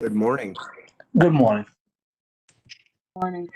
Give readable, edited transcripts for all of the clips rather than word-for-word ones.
Good morning. Good morning. Morning.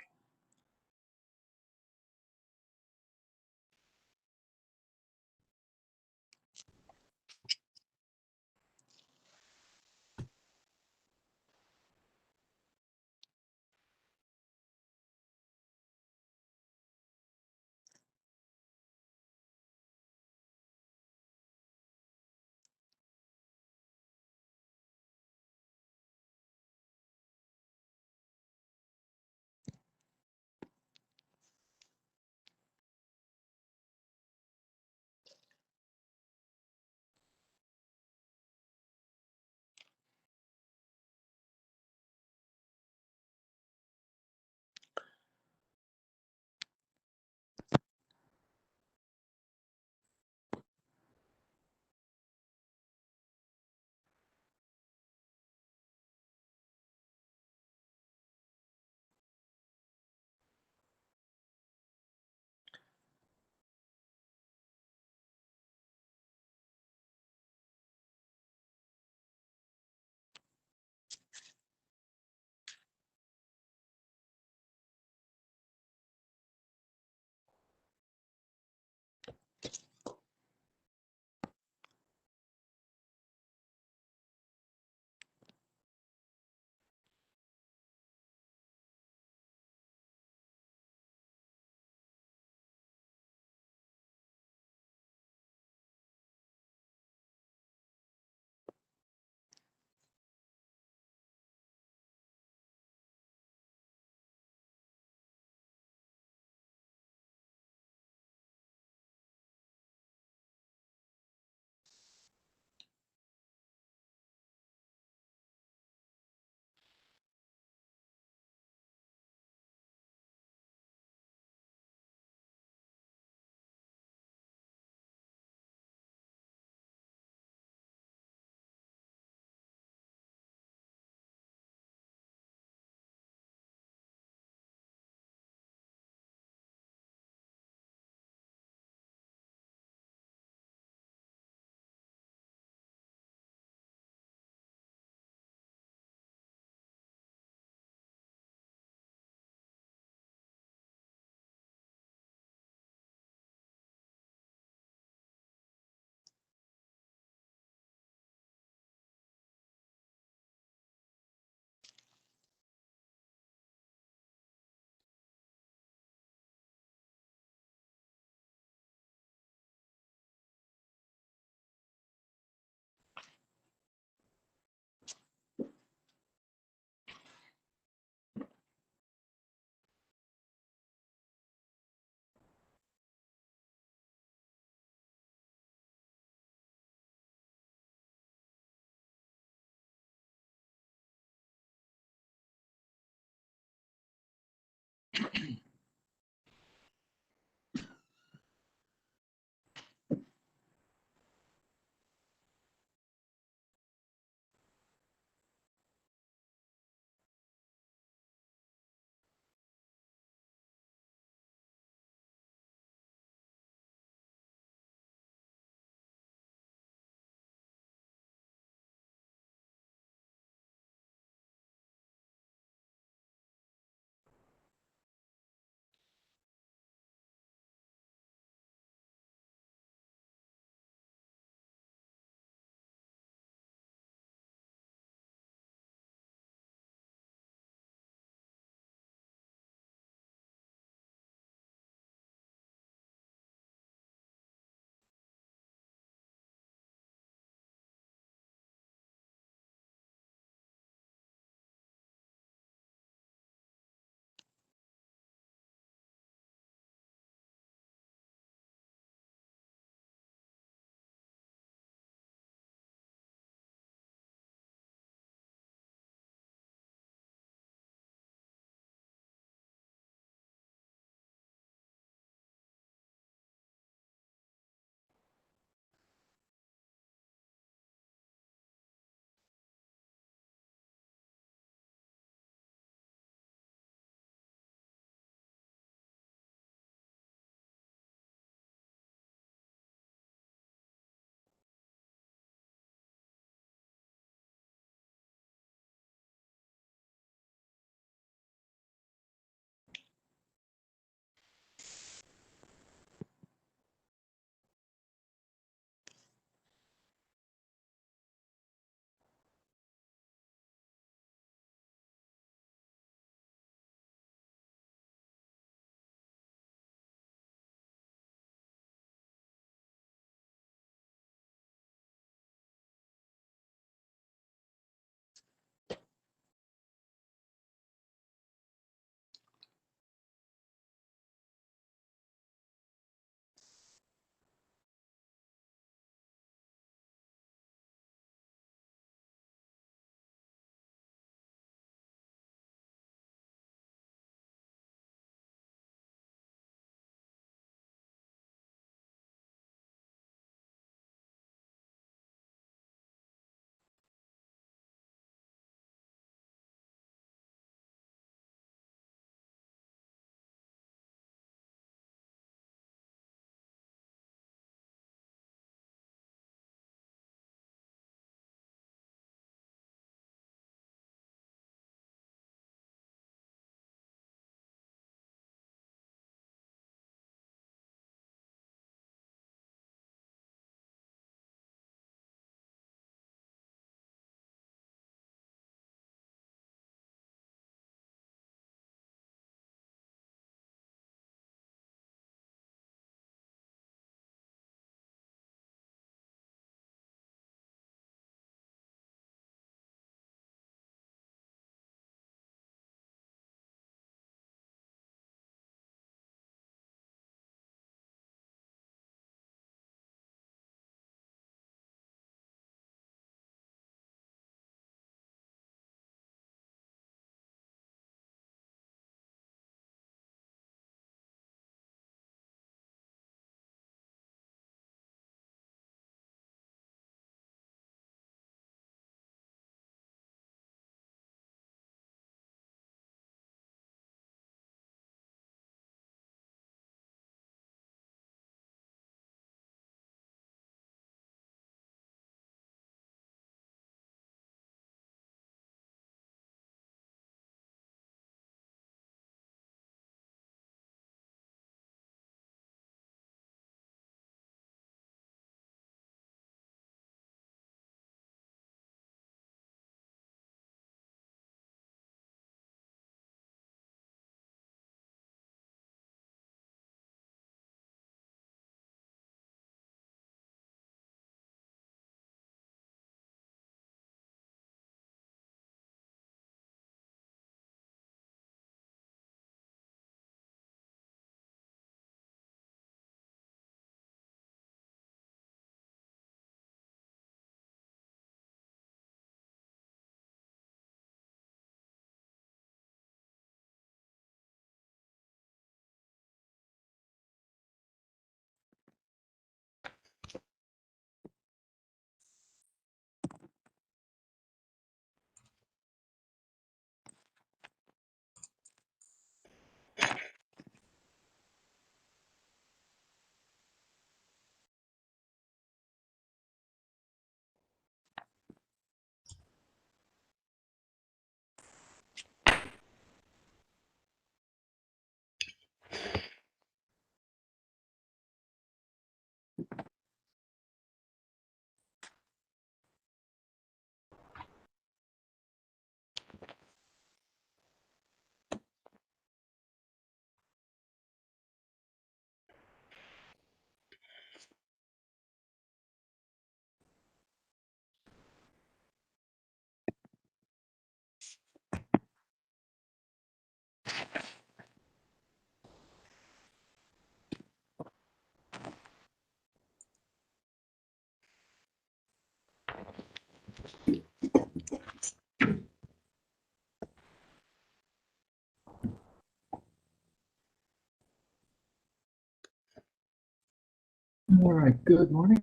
All right, good morning.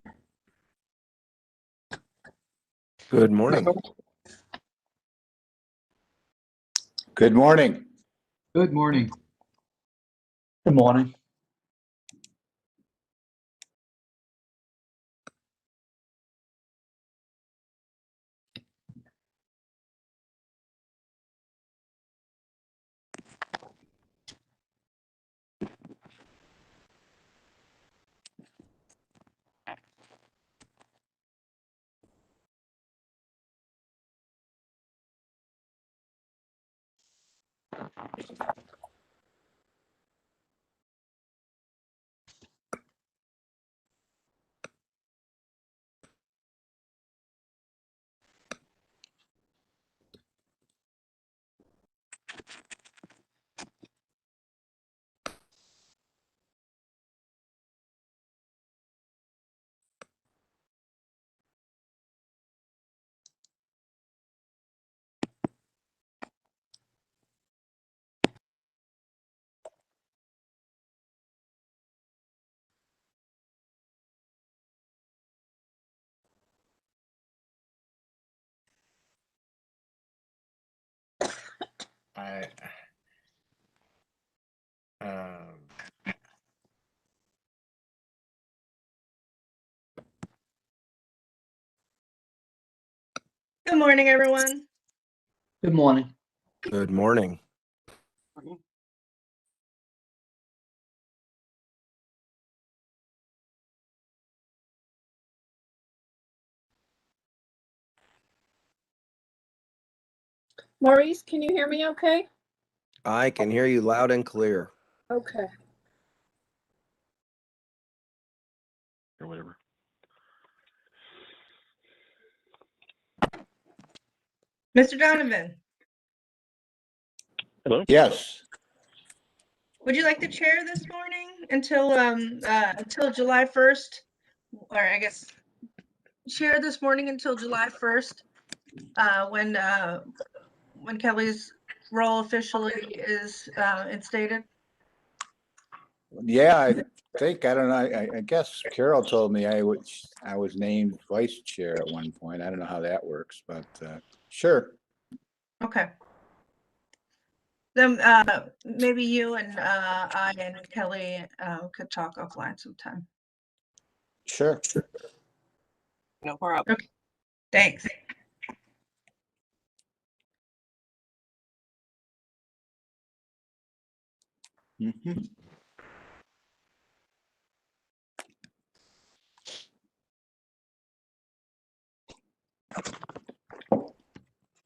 Good morning. Good morning. Good morning. Good morning. I Good morning, everyone. Good morning. Good morning. Maurice, can you hear me okay? I can hear you loud and clear. Okay. Or whatever. Mr. Donovan, Hello? Yes. would you like to chair this morning until July 1st? Or I guess chair this morning until July 1st, when Kelly's role officially is instated? Yeah, I think, I don't know, I guess Carol told me I was named vice chair at one point. I don't know how that works, but sure. Okay. Then maybe you and I and Kelly could talk offline sometime. Sure. No problem. Thanks. Mhm.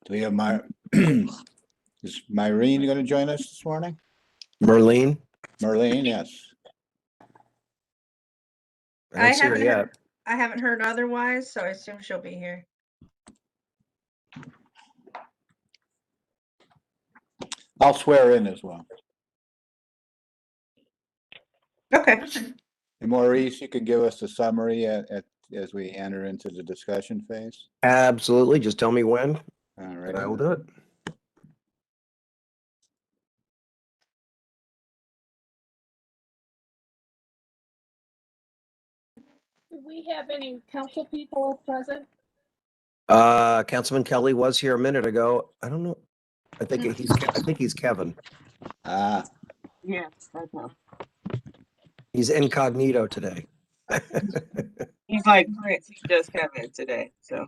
Do we have is Myrene going to join us this morning? Merlene, Marlene, yes. I don't see her yet. I haven't heard otherwise, so I assume she'll be here. I'll swear in as well. Okay. And Maurice, you could give us a summary as we enter into the discussion phase. Absolutely. Just tell me when All and I will right. do it. Do we have any council people present? Councilman Kelly was here a minute ago. I don't know. I think he's Kevin. Ah, Yes, I know. He's incognito today. He's like Prince. He just came in today, so.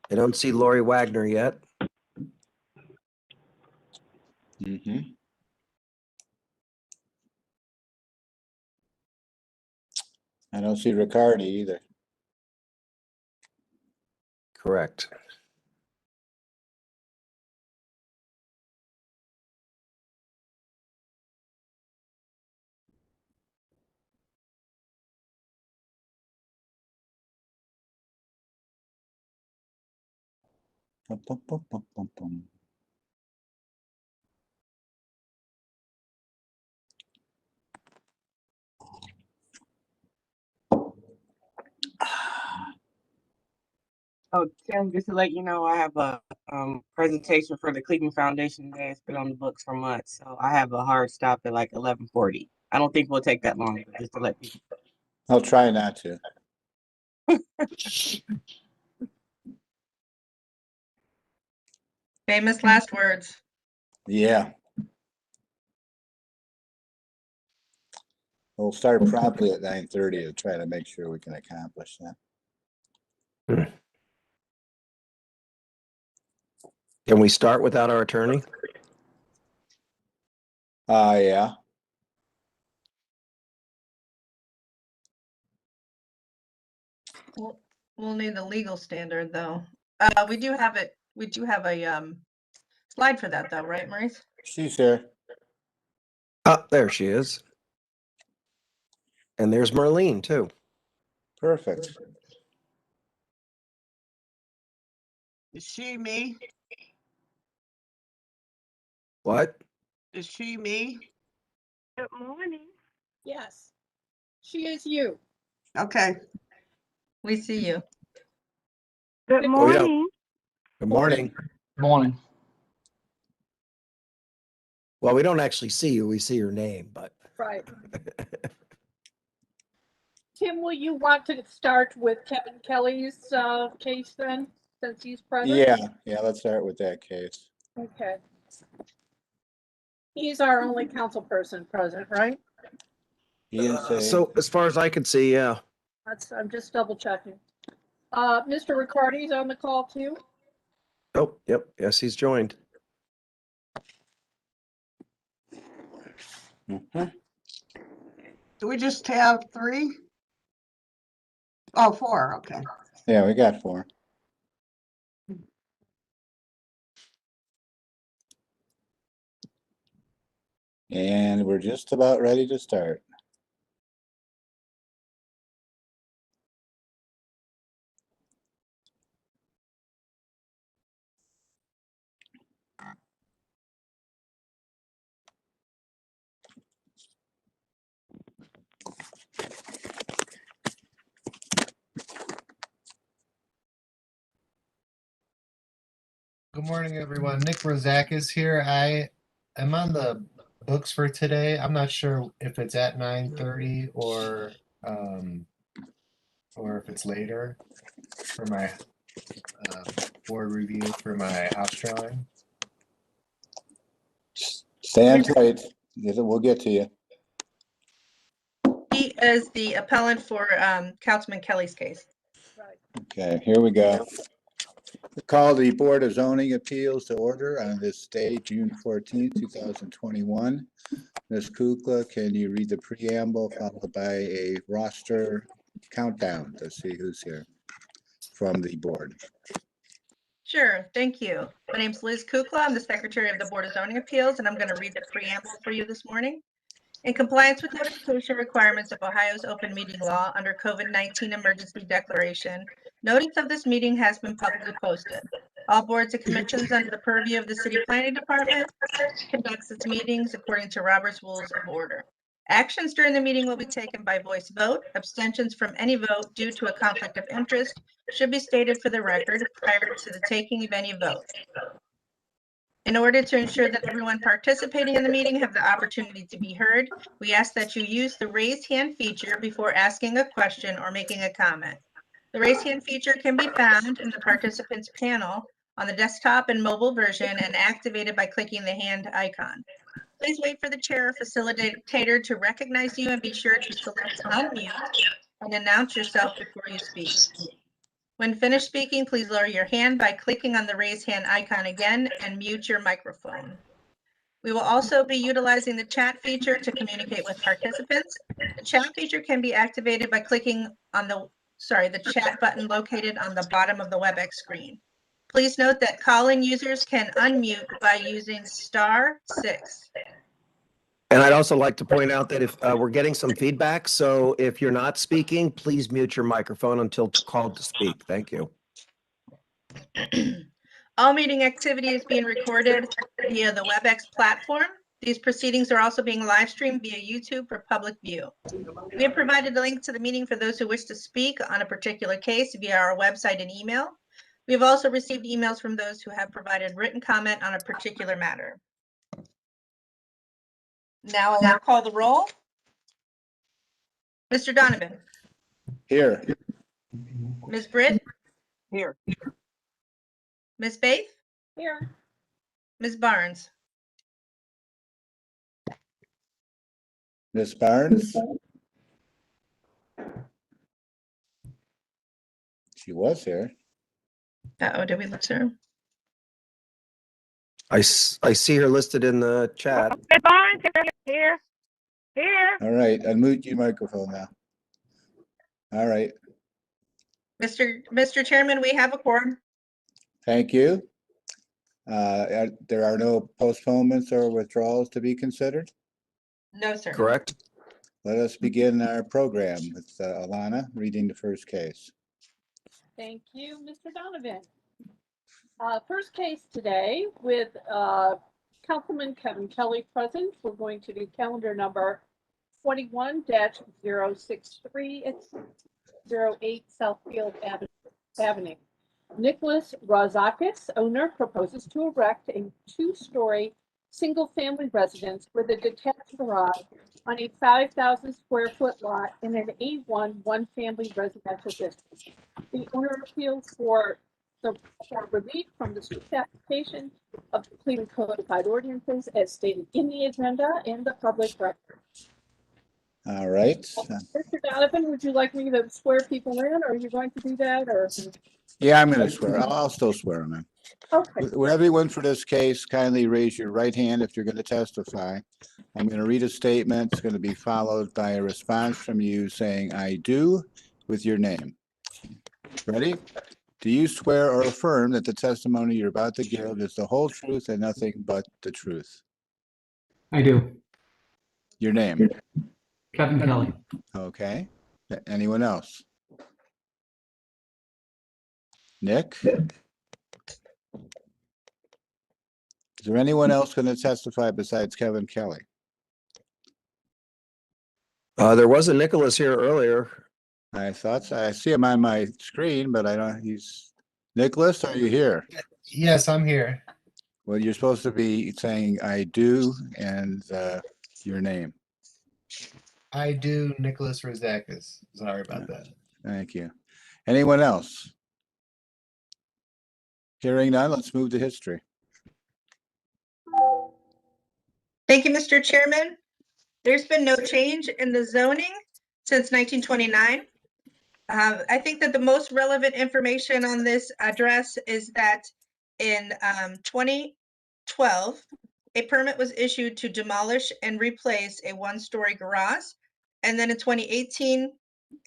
I don't see Lori Wagner yet. mm-hmm. I don't see Riccardi either. Correct. Pum, pum, pum, pum, pum, pum. Oh, Tim, just to let you know, I have a presentation for the Cleveland Foundation today. It's been on the books for months, so I have a hard stop at like 11:40. I don't think we'll take that long, but just to let you. I'll try not to. Famous last words. Yeah. We'll start promptly at 9:30 to try to make sure we can accomplish that. Can we start without our attorney? Yeah. We'll need the legal standard though. We do have it. We do have a slide for that though, right, Maurice? She's here. Oh, there she is. And there's Marlene too. Perfect. Is she me? What? Is she me? Good morning. Yes, she is you. Okay. We see you. Good Oh, yeah. morning. Good morning. Morning. Well, we don't actually see you. We see your name, but Right. Tim, will you want to start with Kevin Kelly's case then, since he's present? Yeah, let's start with that case. Okay. He's our only council person present, right? He didn't say. so as far as I can see, yeah. I'm just double checking. Mr. Riccardi's on the call too? Oh, yep. Yes, he's joined. Mhm. Do we just have 3? Oh, 4. Okay. Yeah, we got 4. And we're just about ready to start. Good morning, everyone. Nick Rozakis here. I am on the books for today. I'm not sure if it's at 9:30 or if it's later for my board review for my house drawing. Stand tight. We'll get to you. He is the appellant for Councilman Kelly's case. Right. Okay, here we go. Call the Board of Zoning Appeals to order on this day, June 14th, 2021. Ms. Kukla, can you read the preamble followed by a roster countdown to see who's here from the board? Sure, thank you. My name's Liz Kukla. I'm the Secretary of the Board of Zoning Appeals, and I'm going to read the preamble for you this morning. In compliance with notification requirements of Ohio's open meeting law under COVID-19 emergency declaration, notice of this meeting has been publicly posted. All boards and commissions under the purview of the City Planning Department conducts its meetings according to Robert's Rules of Order. Actions during the meeting will be taken by voice vote. Abstentions from any vote due to a conflict of interest should be stated for the record prior to the taking of any vote. In order to ensure that everyone participating in the meeting have the opportunity to be heard, we ask that you use the raise hand feature before asking a question or making a comment. The raise hand feature can be found in the participants panel on the desktop and mobile version and activated by clicking the hand icon. Please wait for the chair or facilitator to recognize you and be sure to select unmute and announce yourself before you speak. When finished speaking, please lower your hand by clicking on the raise hand icon again and mute your microphone. We will also be utilizing the chat feature to communicate with participants. The chat feature can be activated by clicking on the chat button located on the bottom of the WebEx screen. Please note that calling users can unmute by using *6. And I'd also like to point out that if we're getting some feedback, so if you're not speaking, please mute your microphone until called to speak. Thank you. All meeting activity is being recorded via the WebEx platform. These proceedings are also being live streamed via YouTube for public view. We have provided a link to the meeting for those who wish to speak on a particular case via our website and email. We've also received emails from those who have provided written comment on a particular matter. Now I will call the roll. Mr. Donovan, Here. Ms. Britt, Here. Ms. Faith, Here. Ms. Barnes. Ms. Barnes? She was here. Uh-oh, did we lose her? I see her listed in the chat. Ms. Barnes, here. Here. All right, unmute your microphone now. All right, Mr. Chairman, we have a quorum. thank you. There are no postponements or withdrawals to be considered. No, sir. Correct? Let us begin our program with Alana reading the first case. Thank you, Mr. Donovan. First case today with Councilman Kevin Kelly present. We're going to do calendar number 21-063. It's 08 Southfield Avenue. Nicholas Rozakis, owner, proposes to erect a 2-story single-family residence with a detached garage on a 5,000 square foot lot in an A1 one-family residential district. The owner appeals for relief from the strict application of the Cleveland Codified Ordinances as stated in the agenda and the public record. All right. Mr. Donovan, would you like me to swear people in, or are you going to do that, or? Yeah, I'm going to swear. I'll still swear them in. Okay, Would everyone for this case kindly raise your right hand if you're going to testify? I'm going to read a statement. It's going to be followed by a response from you saying, "I do," with your name. Ready? Do you swear or affirm that the testimony you're about to give is the whole truth and nothing but the truth? I do. Your name. Kevin Kelly. Okay. Anyone else? Nick? Is there anyone else going to testify besides Kevin Kelly? There was a Nicholas here earlier. I thought so. I see him on my screen, but I don't, Nicholas, are you here? Yes, I'm here. Well, you're supposed to be saying "I do" and your name. I do, Nicholas Rozakis. Sorry about that. Thank you. Anyone else? Hearing none, let's move to history. Thank you, Mr. Chairman. There's been no change in the zoning since 1929. I think that the most relevant information on this address is that in 2012, a permit was issued to demolish and replace a 1-story garage. And then in 2018,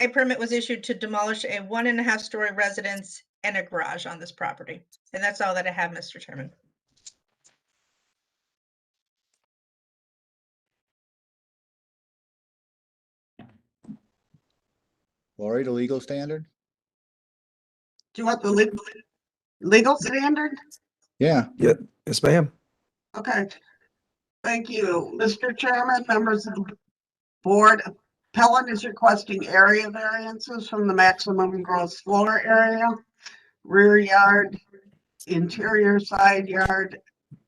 a permit was issued to demolish a 1.5-story residence and a garage on this property. And that's all that I have, Mr. Chairman. Lori, the legal standard? Do you want the legal standard? Yeah. Yes, ma'am. Okay. Thank you, Mr. Chairman, members of the board. Appellant is requesting area variances from the maximum gross floor area, rear yard, interior side yard,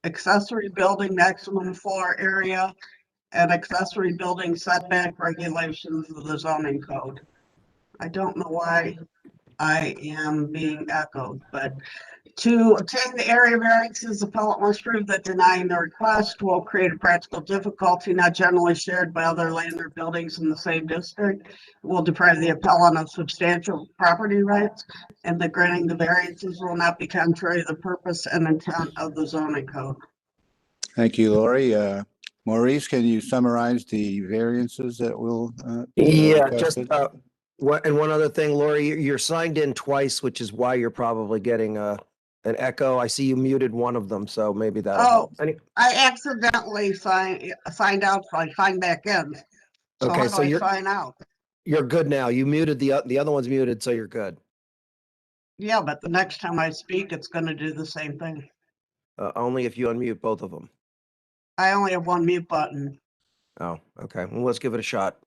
accessory building maximum floor area, and accessory building setback regulations of the zoning code. I don't know why I am being echoed, but to obtain the area variances, the appellant must prove that denying the request will create a practical difficulty not generally shared by other land or buildings in the same district, will deprive the appellant of substantial property rights, and that granting the variances will not be contrary to the purpose and intent of the zoning code. Thank you, Lori. Maurice, can you summarize the variances that will? Yeah, just one other thing, Lori, you're signed in twice, which is why you're probably getting an echo. I see you muted one of them, so maybe that. Oh, I accidentally signed out, so I signed back in. So Okay, how so do I sign out? You're good now. You muted the other one's muted, so you're good. Yeah, but the next time I speak, it's going to do the same thing. Only if you unmute both of them. I only have one mute button. Oh, okay. Well, let's give it a shot.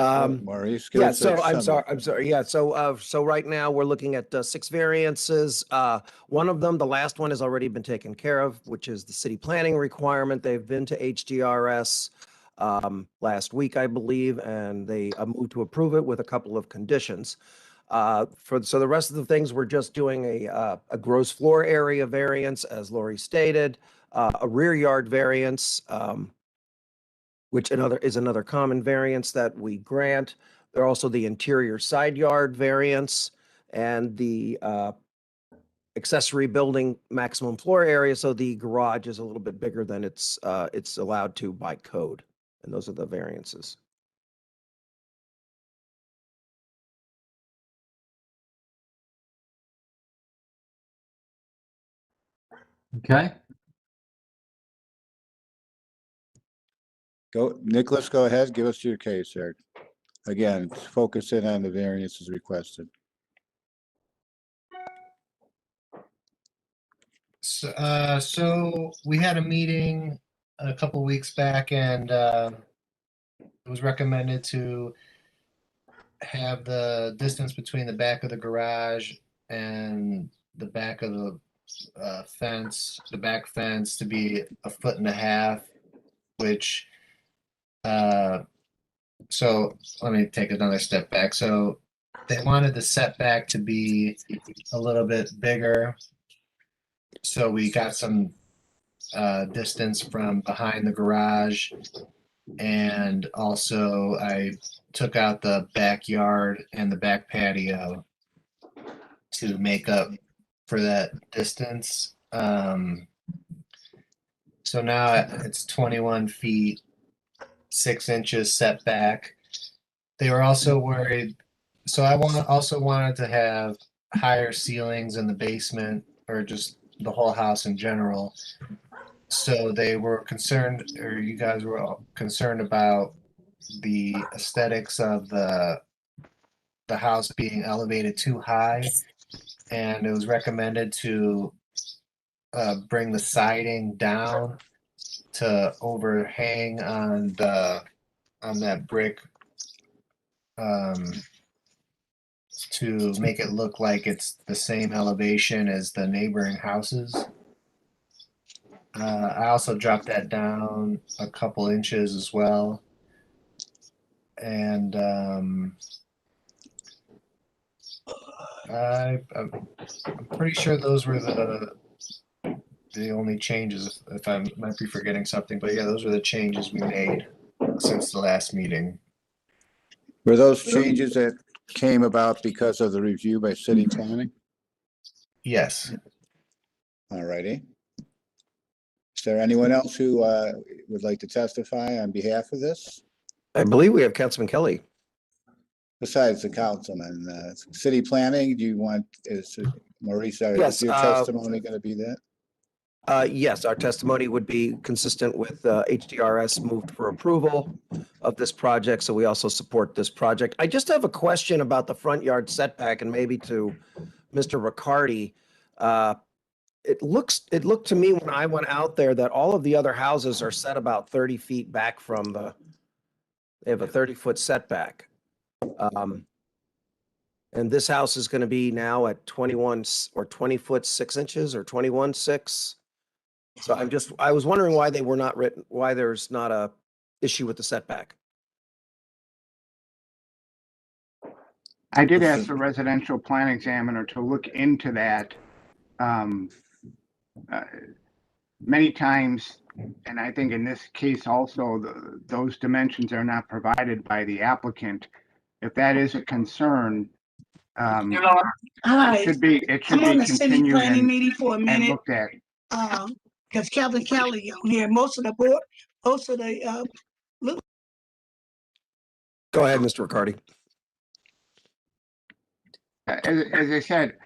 Maurice, give Yeah, us so I'm some- sorry. Yeah, so right now we're looking at 6 variances. One of them, the last one has already been taken care of, which is the city planning requirement. They've been to HDRS last week, I believe, and they moved to approve it with a couple of conditions. So the rest of the things, we're just doing a gross floor area variance, as Lori stated, a rear yard variance, which is another common variance that we grant. There are also the interior side yard variance and the accessory building maximum floor area. So the garage is a little bit bigger than it's allowed to by code. And those are the variances. Okay. Nicholas, go ahead, give us your case, sir. Again, focus in on the variances requested. So we had a meeting a couple weeks back, and it was recommended to have the distance between the back of the garage and the back of the back fence to be 1.5 feet, which so let me take another step back. So they wanted the setback to be a little bit bigger. So we got some distance from behind the garage, and also I took out the backyard and the back patio to make up for that distance. So now it's 21 feet, 6 inches setback. They were also worried. So I also wanted to have higher ceilings in the basement, or just the whole house in general. So they were concerned, or you guys were all concerned about the aesthetics of the house being elevated too high, and it was recommended to bring the siding down to overhang on that brick, to make it look like it's the same elevation as the neighboring houses. I also dropped that down a couple inches as well. And I'm pretty sure those were the only changes. If I might be forgetting something, but yeah, those were the changes we made since the last meeting. Were those changes that came about because of the review by city planning? Yes. All righty. Is there anyone else who would like to testify on behalf of this? I believe we have Councilman Kelly. Besides the councilman, city planning, do you want, Maurice, Yes, is your testimony going to be that? Yes, our testimony would be consistent with HDRS moved for approval of this project, so we also support this project. I just have a question about the front yard setback, and maybe to Mr. Riccardi. It looked to me when I went out there that all of the other houses are set about 30 feet back from they have a 30-foot setback. And this house is going to be now at 21 or 20 foot 6 inches or 21.6. So I was wondering why they were not written, why there's not a issue with the setback. I did ask the residential plan examiner to look into that many times, and I think in this case also, those dimensions are not provided by the applicant. If that is a concern, it should be I'm on the city continued planning and meeting for a minute. looked at. Because Calvin Kelly on here, most of the Go ahead, Mr. Riccardi. As I said,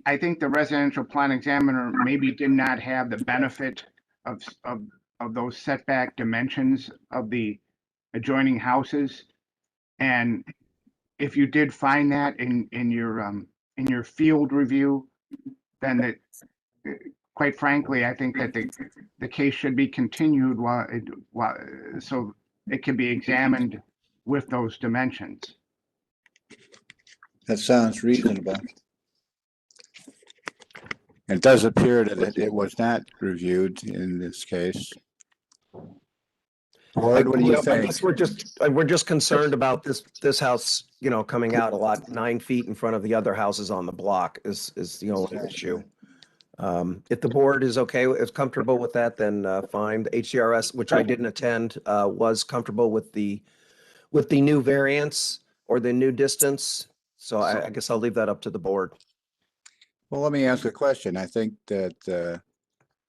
I think the residential plan examiner maybe did not have the benefit of those setback dimensions of the adjoining houses. And if you did find that in your field review, then quite frankly, I think that the case should be continued so it can be examined with those dimensions. That sounds reasonable. It does appear that it was not reviewed in this case. Board, what do you I think? guess we're just concerned about this house, you know, coming out a lot 9 feet in front of the other houses on the block is the only issue. If the board is comfortable with that, then fine. The HDRS, which I didn't attend, was comfortable with the new variance or the new distance. So I guess I'll leave that up to the board. Well, let me ask a question. I think that,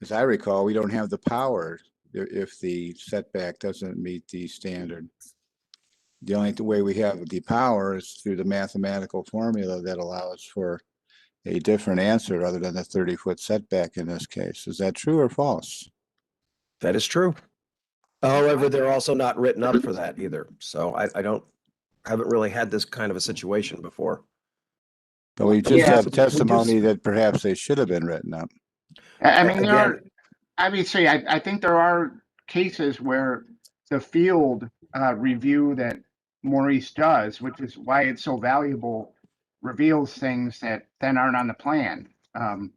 as I recall, we don't have the power if the setback doesn't meet the standard. The only way we have the power is through the mathematical formula that allows for a different answer other than the 30-foot setback in this case. Is that true or false? That is true. However, they're also not written up for that either. So I haven't really had this kind of a situation before. But we just Yeah, have testimony that perhaps they should have been written up. I mean, there are, Again, obviously, I think there are cases where the field review that Maurice does, which is why it's so valuable, reveals things that then aren't on the plan. And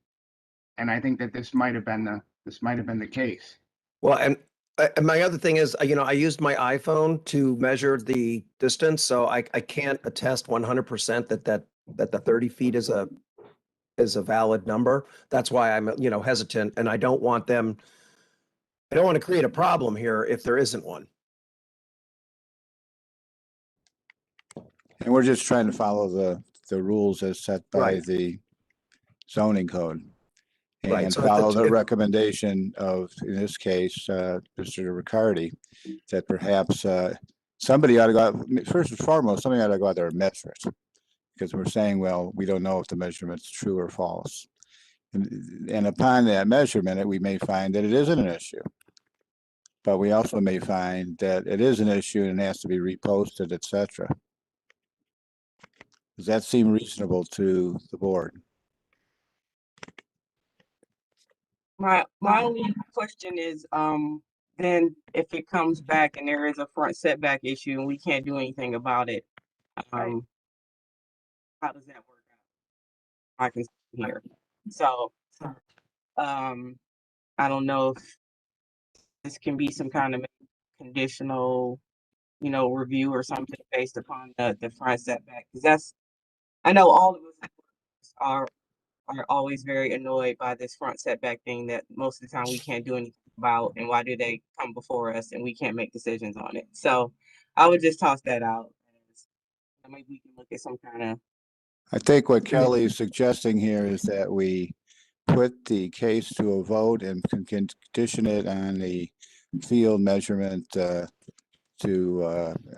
I think that this might have been the case. Well, and my other thing is, you know, I used my iPhone to measure the distance, so I can't attest 100% that the 30 feet is a valid number. That's why I'm, you know, hesitant, and I don't want to create a problem here if there isn't one. And we're just trying to follow the rules as set by Right. the zoning code. Right, And so if follow the- the if- recommendation of, in this case, Mr. Riccardi, that perhaps somebody ought to go out, first and foremost, somebody ought to go out there and measure it. Because we're saying, well, we don't know if the measurement's true or false. And upon that measurement, we may find that it isn't an issue. But we also may find that it is an issue and has to be reposted, et cetera. Does that seem reasonable to the board? My only question is, then if it comes back and there is a front setback issue and we can't do anything about it, how does that work out? I can see here. So, I don't know if this can be some kind of conditional, you know, review or something based upon the front setback. Because I know all of us are always very annoyed by this front setback thing that most of the time we can't do anything about, and why do they come before us and we can't make decisions on it. So I would just toss that out. Maybe we can look at some kind of. I think what Kelly is suggesting here is that we put the case to a vote and can condition it on the field measurement to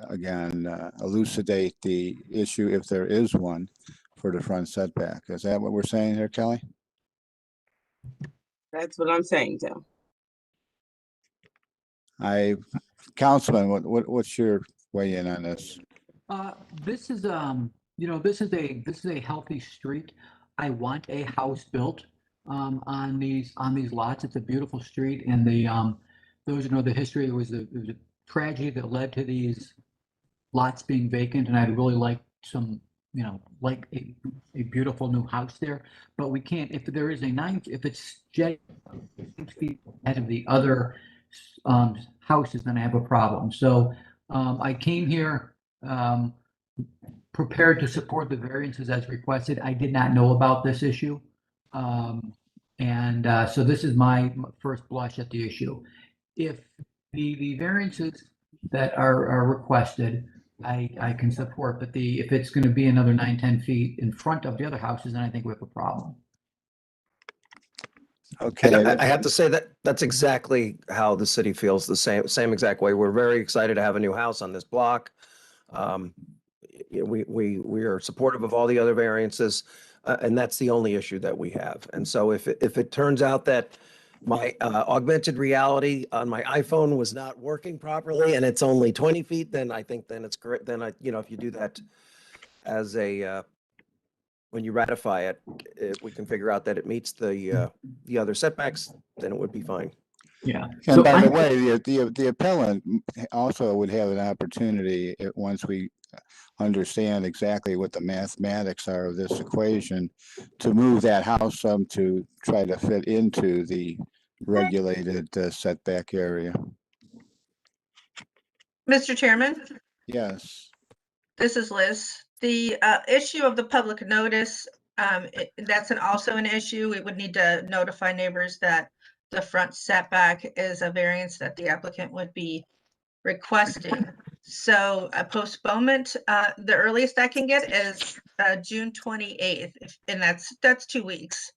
again elucidate the issue if there is one for the front setback. Is that what we're saying here, Kelly? That's what I'm saying, Tim. Councilman, what's your weigh in on this? This is you know, this is a healthy street. I want a house built on these lots. It's a beautiful street, and those who know the history, it was a tragedy that led to these lots being vacant, and I'd really like some, you know, like a beautiful new house there. But we can't, if there is if it's 9 feet ahead of the other houses, then I have a problem. So I came here prepared to support the variances as requested. I did not know about this issue. So this is my first blush at the issue. If the variances that are requested, I can support, but if it's going to be another 9-10 feet in front of the other houses, then I think we have a problem. Okay. I have to say that that's exactly how the city feels, the same exact way. We're very excited to have a new house on this block. We are supportive of all the other variances, and that's the only issue that we have. And so if it turns out that my augmented reality on my iPhone was not working properly and it's only 20 feet, then I think then it's great. Then if you do that as when you ratify it, if we can figure out that it meets the other setbacks, then it would be fine. Yeah. And So by the I'm- way, the appellant also would have an opportunity, once we understand exactly what the mathematics are of this equation, to move that house some to try to fit into the regulated setback area. Mr. Chairman, Yes. this is Liz. The issue of the public notice, that's also an issue. We would need to notify neighbors that the front setback is a variance that the applicant would be requesting. So a postponement, the earliest I can get is June 28th, and that's 2 weeks.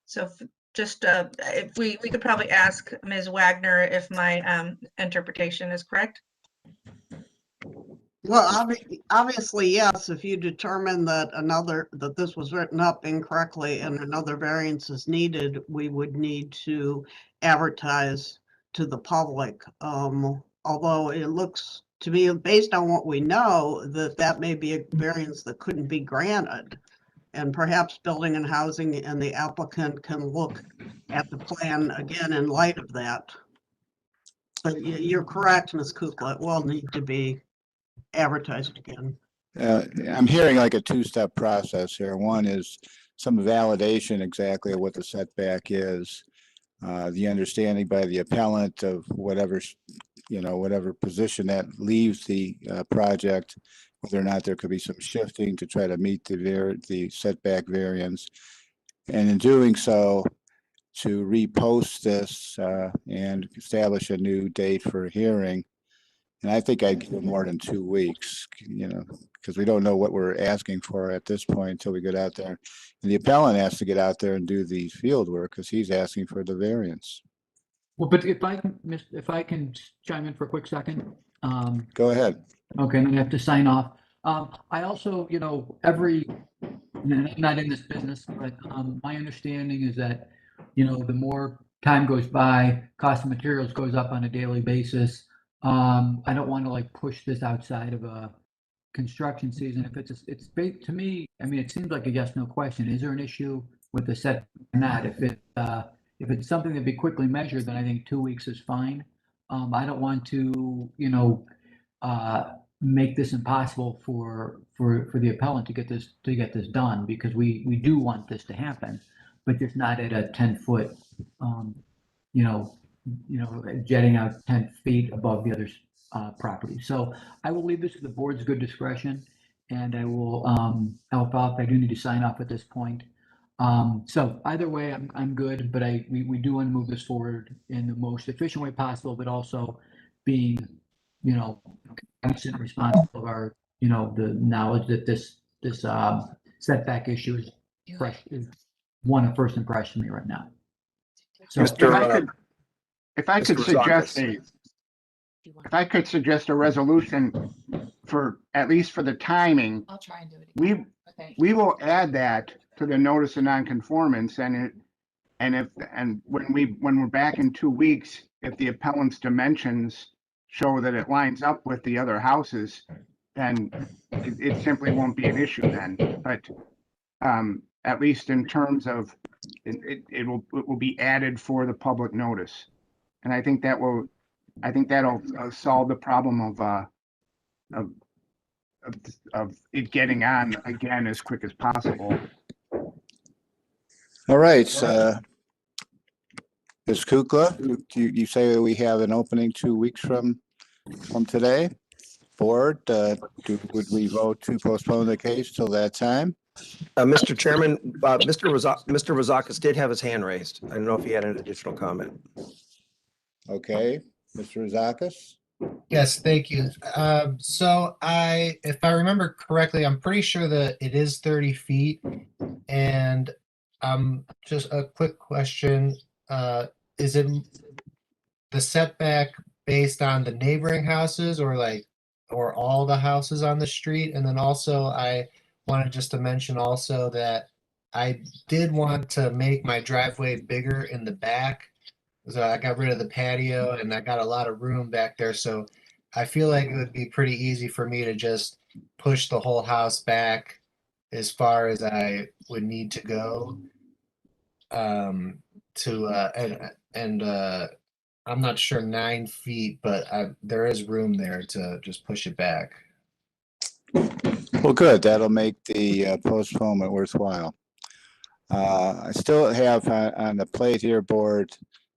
So just if we could probably ask Ms. Wagner if my interpretation is correct. Well, obviously, yes, if you determine that that this was written up incorrectly and another variance is needed, we would need to advertise to the public. Although it looks to me, based on what we know, that may be a variance that couldn't be granted. And perhaps Building and Housing and the applicant can look at the plan again in light of that. But you're correct, Ms. Kukla, it will need to be advertised again. I'm hearing like a two-step process here. One is some validation exactly of what the setback is. The understanding by the appellant of whatever position that leaves the project, whether or not there could be some shifting to try to meet the setback variance. And in doing so, to repost this and establish a new date for hearing. And I think I'd give more than 2 weeks, because we don't know what we're asking for at this point until we get out there. And the appellant has to get out there and do the field work because he's asking for the variance. Well, but if I can chime in for a quick second. Go ahead. Okay, and then I have to sign off. I also, I'm not in this business, but my understanding is that, the more time goes by, cost of materials goes up on a daily basis. I don't want to like push this outside of a construction season. If it's big to me, I mean, it seems like a yes, no question. Is there an issue with the set or not? If it's something that be quickly measured, then I think 2 weeks is fine. I don't want to, make this impossible for the appellant to get this done, because we do want this to happen, but just not at a 10-foot, jetting out 10 feet above the other's property. So I will leave this to the board's good discretion, and I will help out. I do need to sign off at this point. So either way, I'm good, but we do want to move this forward in the most efficient way possible, but also being, constant responsible of our, the knowledge that this setback issue is fresh, is one of first impression to me right now. So If I could suggest a resolution for, at least for the timing, I'll try and do it again. we will add that to the notice of nonconformance, and when we're back in 2 weeks, if the appellant's dimensions show that it lines up with the other houses, then it simply won't be an issue then. But at least in terms of it will be added for the public notice, and I think that'll solve the problem of it getting on again as quick as possible. All right. Ms. Kukla, you say that we have an opening 2 weeks from today. Board, would we vote to postpone the case till that time? Mr. Chairman, Mr. Rozakis did have his hand raised. I don't know if he had an additional comment. Okay, Mr. Rozakis? Yes, thank you. So if I remember correctly, I'm pretty sure that it is 30 feet. And just a quick question. Is it the setback based on the neighboring houses or all the houses on the street? And then also I wanted just to mention also that I did want to make my driveway bigger in the back. So I got rid of the patio and I got a lot of room back there. So I feel like it would be pretty easy for me to just push the whole house back as far as I would need to go I'm not sure 9 feet, but there is room there to just push it back. Well, good. That'll make the postponement worthwhile. I still have on the plate here, board,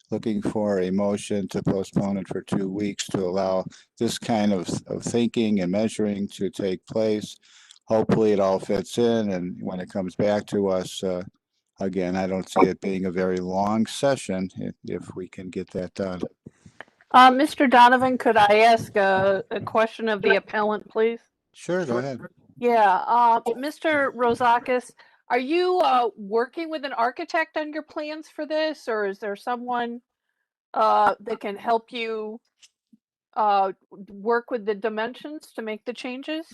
looking for a motion to postpone it for 2 weeks to allow this kind of thinking and measuring to take place. Hopefully it all fits in, and when it comes back to us, again, I don't see it being a very long session if we can get that done. Mr. Donovan, could I ask a question of the appellant, please? Sure, go ahead. Yeah, Mr. Rozakis, are you working with an architect on your plans for this, or is there someone that can help you work with the dimensions to make the changes?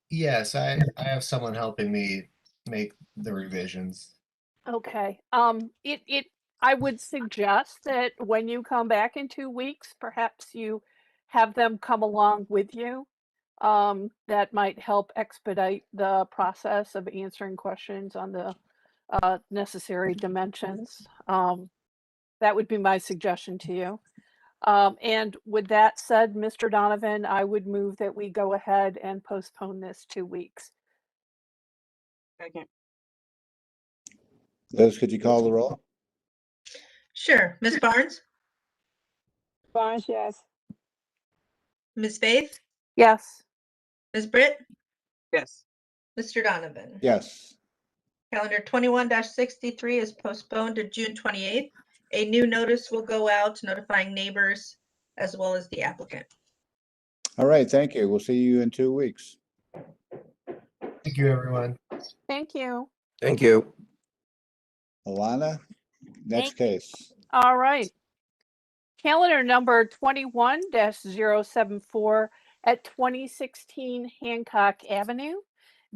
Yes, I have someone helping me make the revisions. Okay. I would suggest that when you come back in 2 weeks, perhaps you have them come along with you. That might help expedite the process of answering questions on the necessary dimensions. That would be my suggestion to you. And with that said, Mr. Donovan, I would move that we go ahead and postpone this 2 weeks. Second. Liz, could you call the roll? Sure. Ms. Barnes, Barnes, yes. Ms. Faith, Yes. Ms. Britt, Yes. Mr. Donovan. Yes. Calendar 21-63 is postponed to June 28th. A new notice will go out notifying neighbors as well as the applicant. All right, thank you. We'll see you in 2 weeks. Thank you, everyone. Thank you. Thank you. Alana, next case. All right. Calendar number 21-074 at 2016 Hancock Avenue.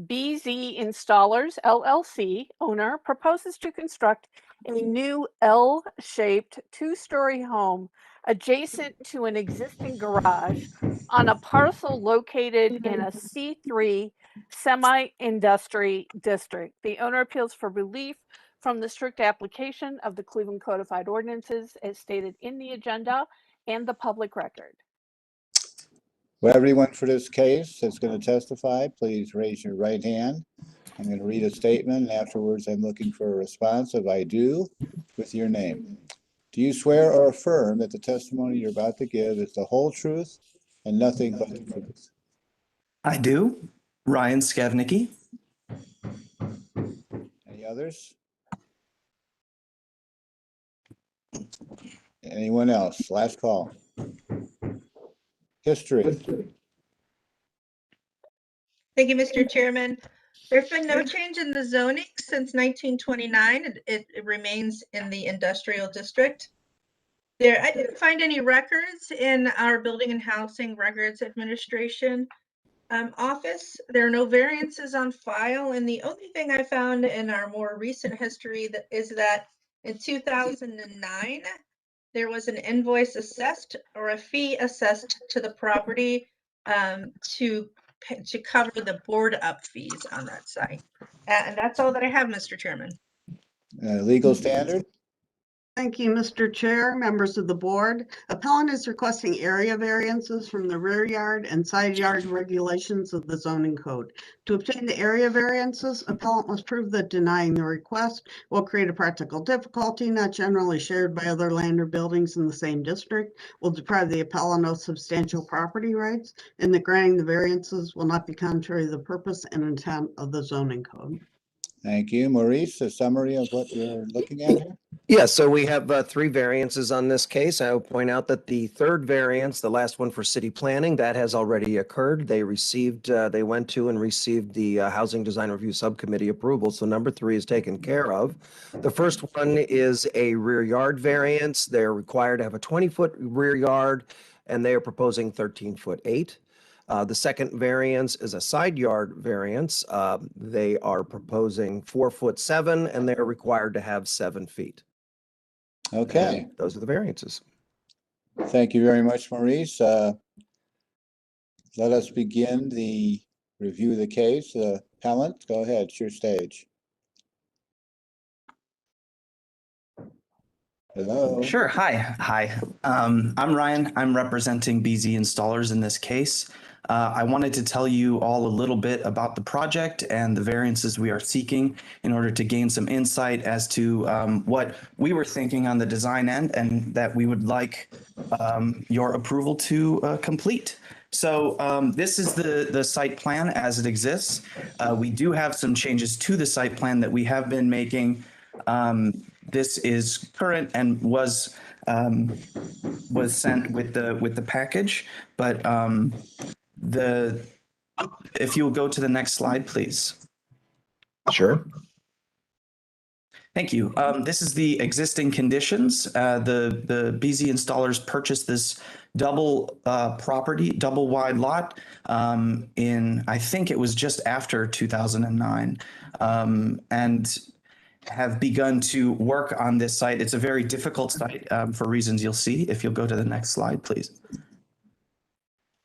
BZ Installers LLC owner proposes to construct a new L-shaped 2-story home adjacent to an existing garage on a parcel located in a C3 semi-industry district. The owner appeals for relief from the strict application of the Cleveland Codified Ordinances as stated in the agenda and the public record. Well, everyone for this case that's going to testify, please raise your right hand. I'm going to read a statement, and afterwards I'm looking for a response of I do with your name. Do you swear or affirm that the testimony you're about to give is the whole truth and nothing but the truth? I do. Ryan Skavnicki. Any others? Anyone else? Last call. History. Thank you, Mr. Chairman. There's been no change in the zoning since 1929. It remains in the industrial district. I didn't find any records in our Building and Housing Records Administration office. There are no variances on file, and the only thing I found in our more recent history is that in 2009, there was an invoice assessed or a fee assessed to the property to cover the board up fees on that site. And that's all that I have, Mr. Chairman. Legal standard. Thank you, Mr. Chair, members of the board. Appellant is requesting area variances from the rear yard and side yard regulations of the zoning code. To obtain the area variances, appellant must prove that denying the request will create a practical difficulty not generally shared by other land or buildings in the same district, will deprive the appellant of substantial property rights, and that granting the variances will not be contrary to the purpose and intent of the zoning code. Thank you. Maurice, a summary of what you're looking at here? Yeah, so we have 3 variances on this case. I will point out that the third variance, the last one for city planning, that has already occurred. They went to and received the Housing Design Review Subcommittee approval. So number 3 is taken care of. The first one is a rear yard variance. They're required to have a 20-foot rear yard, and they are proposing 13-foot 8. The second variance is a side yard variance. They are proposing 4'7", and they're required to have 7 feet. Okay. And those are the variances. Thank you very much, Maurice. Let us begin the review of the case. Appellant, go ahead, it's your stage. Hello? Sure. Hi. I'm Ryan. I'm representing BZ Installers in this case. I wanted to tell you all a little bit about the project and the variances we are seeking in order to gain some insight as to what we were thinking on the design end and that we would like your approval to complete. So this is the site plan as it exists. We do have some changes to the site plan that we have been making. This is current and was sent with the package, but if you'll go to the next slide, please. Sure. Thank you. This is the existing conditions. The BZ Installers purchased this double wide lot in, I think it was just after 2009, and have begun to work on this site. It's a very difficult site for reasons you'll see if you'll go to the next slide, please.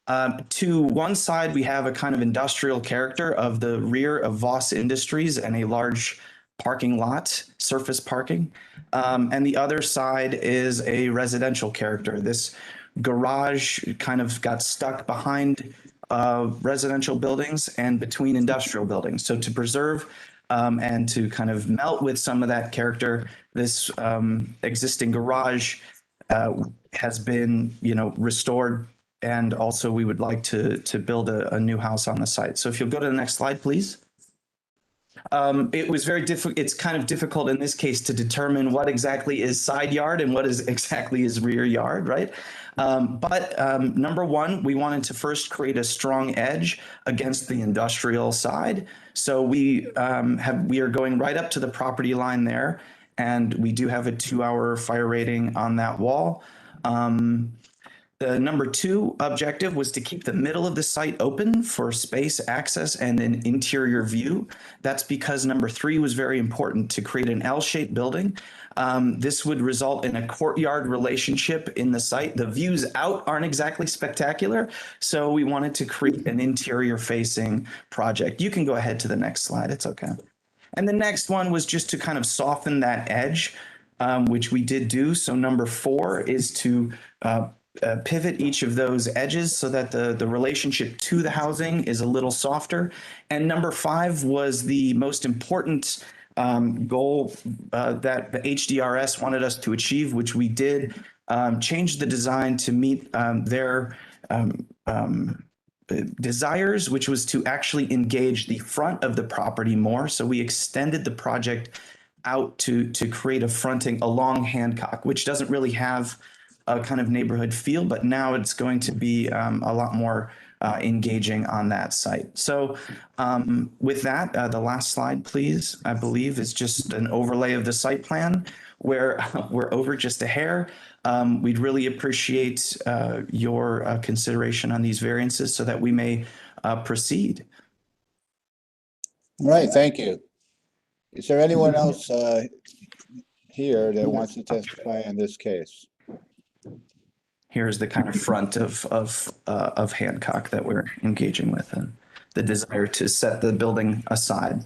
To one side, we have a kind of industrial character of the rear of Voss Industries and a large parking lot, surface parking. And the other side is a residential character. This garage kind of got stuck behind residential buildings and between industrial buildings. So to preserve and to kind of melt with some of that character, this existing garage has been, restored. And also we would like to build a new house on the site. So if you'll go to the next slide, please. It was very difficult. It's kind of difficult in this case to determine what exactly is side yard and what is exactly is rear yard, right? But number one, we wanted to first create a strong edge against the industrial side. So we are going right up to the property line there, and we do have a 2-hour fire rating on that wall. The number two objective was to keep the middle of the site open for space, access, and an interior view. That's because number three was very important to create an L-shaped building. This would result in a courtyard relationship in the site. The views out aren't exactly spectacular, so we wanted to create an interior facing project. You can go ahead to the next slide, it's okay. And the next one was just to kind of soften that edge, which we did do. So number four is to pivot each of those edges so that the relationship to the housing is a little softer. And number five was the most important goal that the HDRS wanted us to achieve, which we did, change the design to meet their desires, which was to actually engage the front of the property more. So we extended the project out to create a fronting along Hancock, which doesn't really have a kind of neighborhood feel, but now it's going to be a lot more engaging on that site. So with that, the last slide, please, I believe is just an overlay of the site plan where we're over just a hair. We'd really appreciate your consideration on these variances so that we may proceed. All right, thank you. Is there anyone else here that wants to testify in this case? Here's the kind of front of Hancock that we're engaging with and the desire to set the building aside.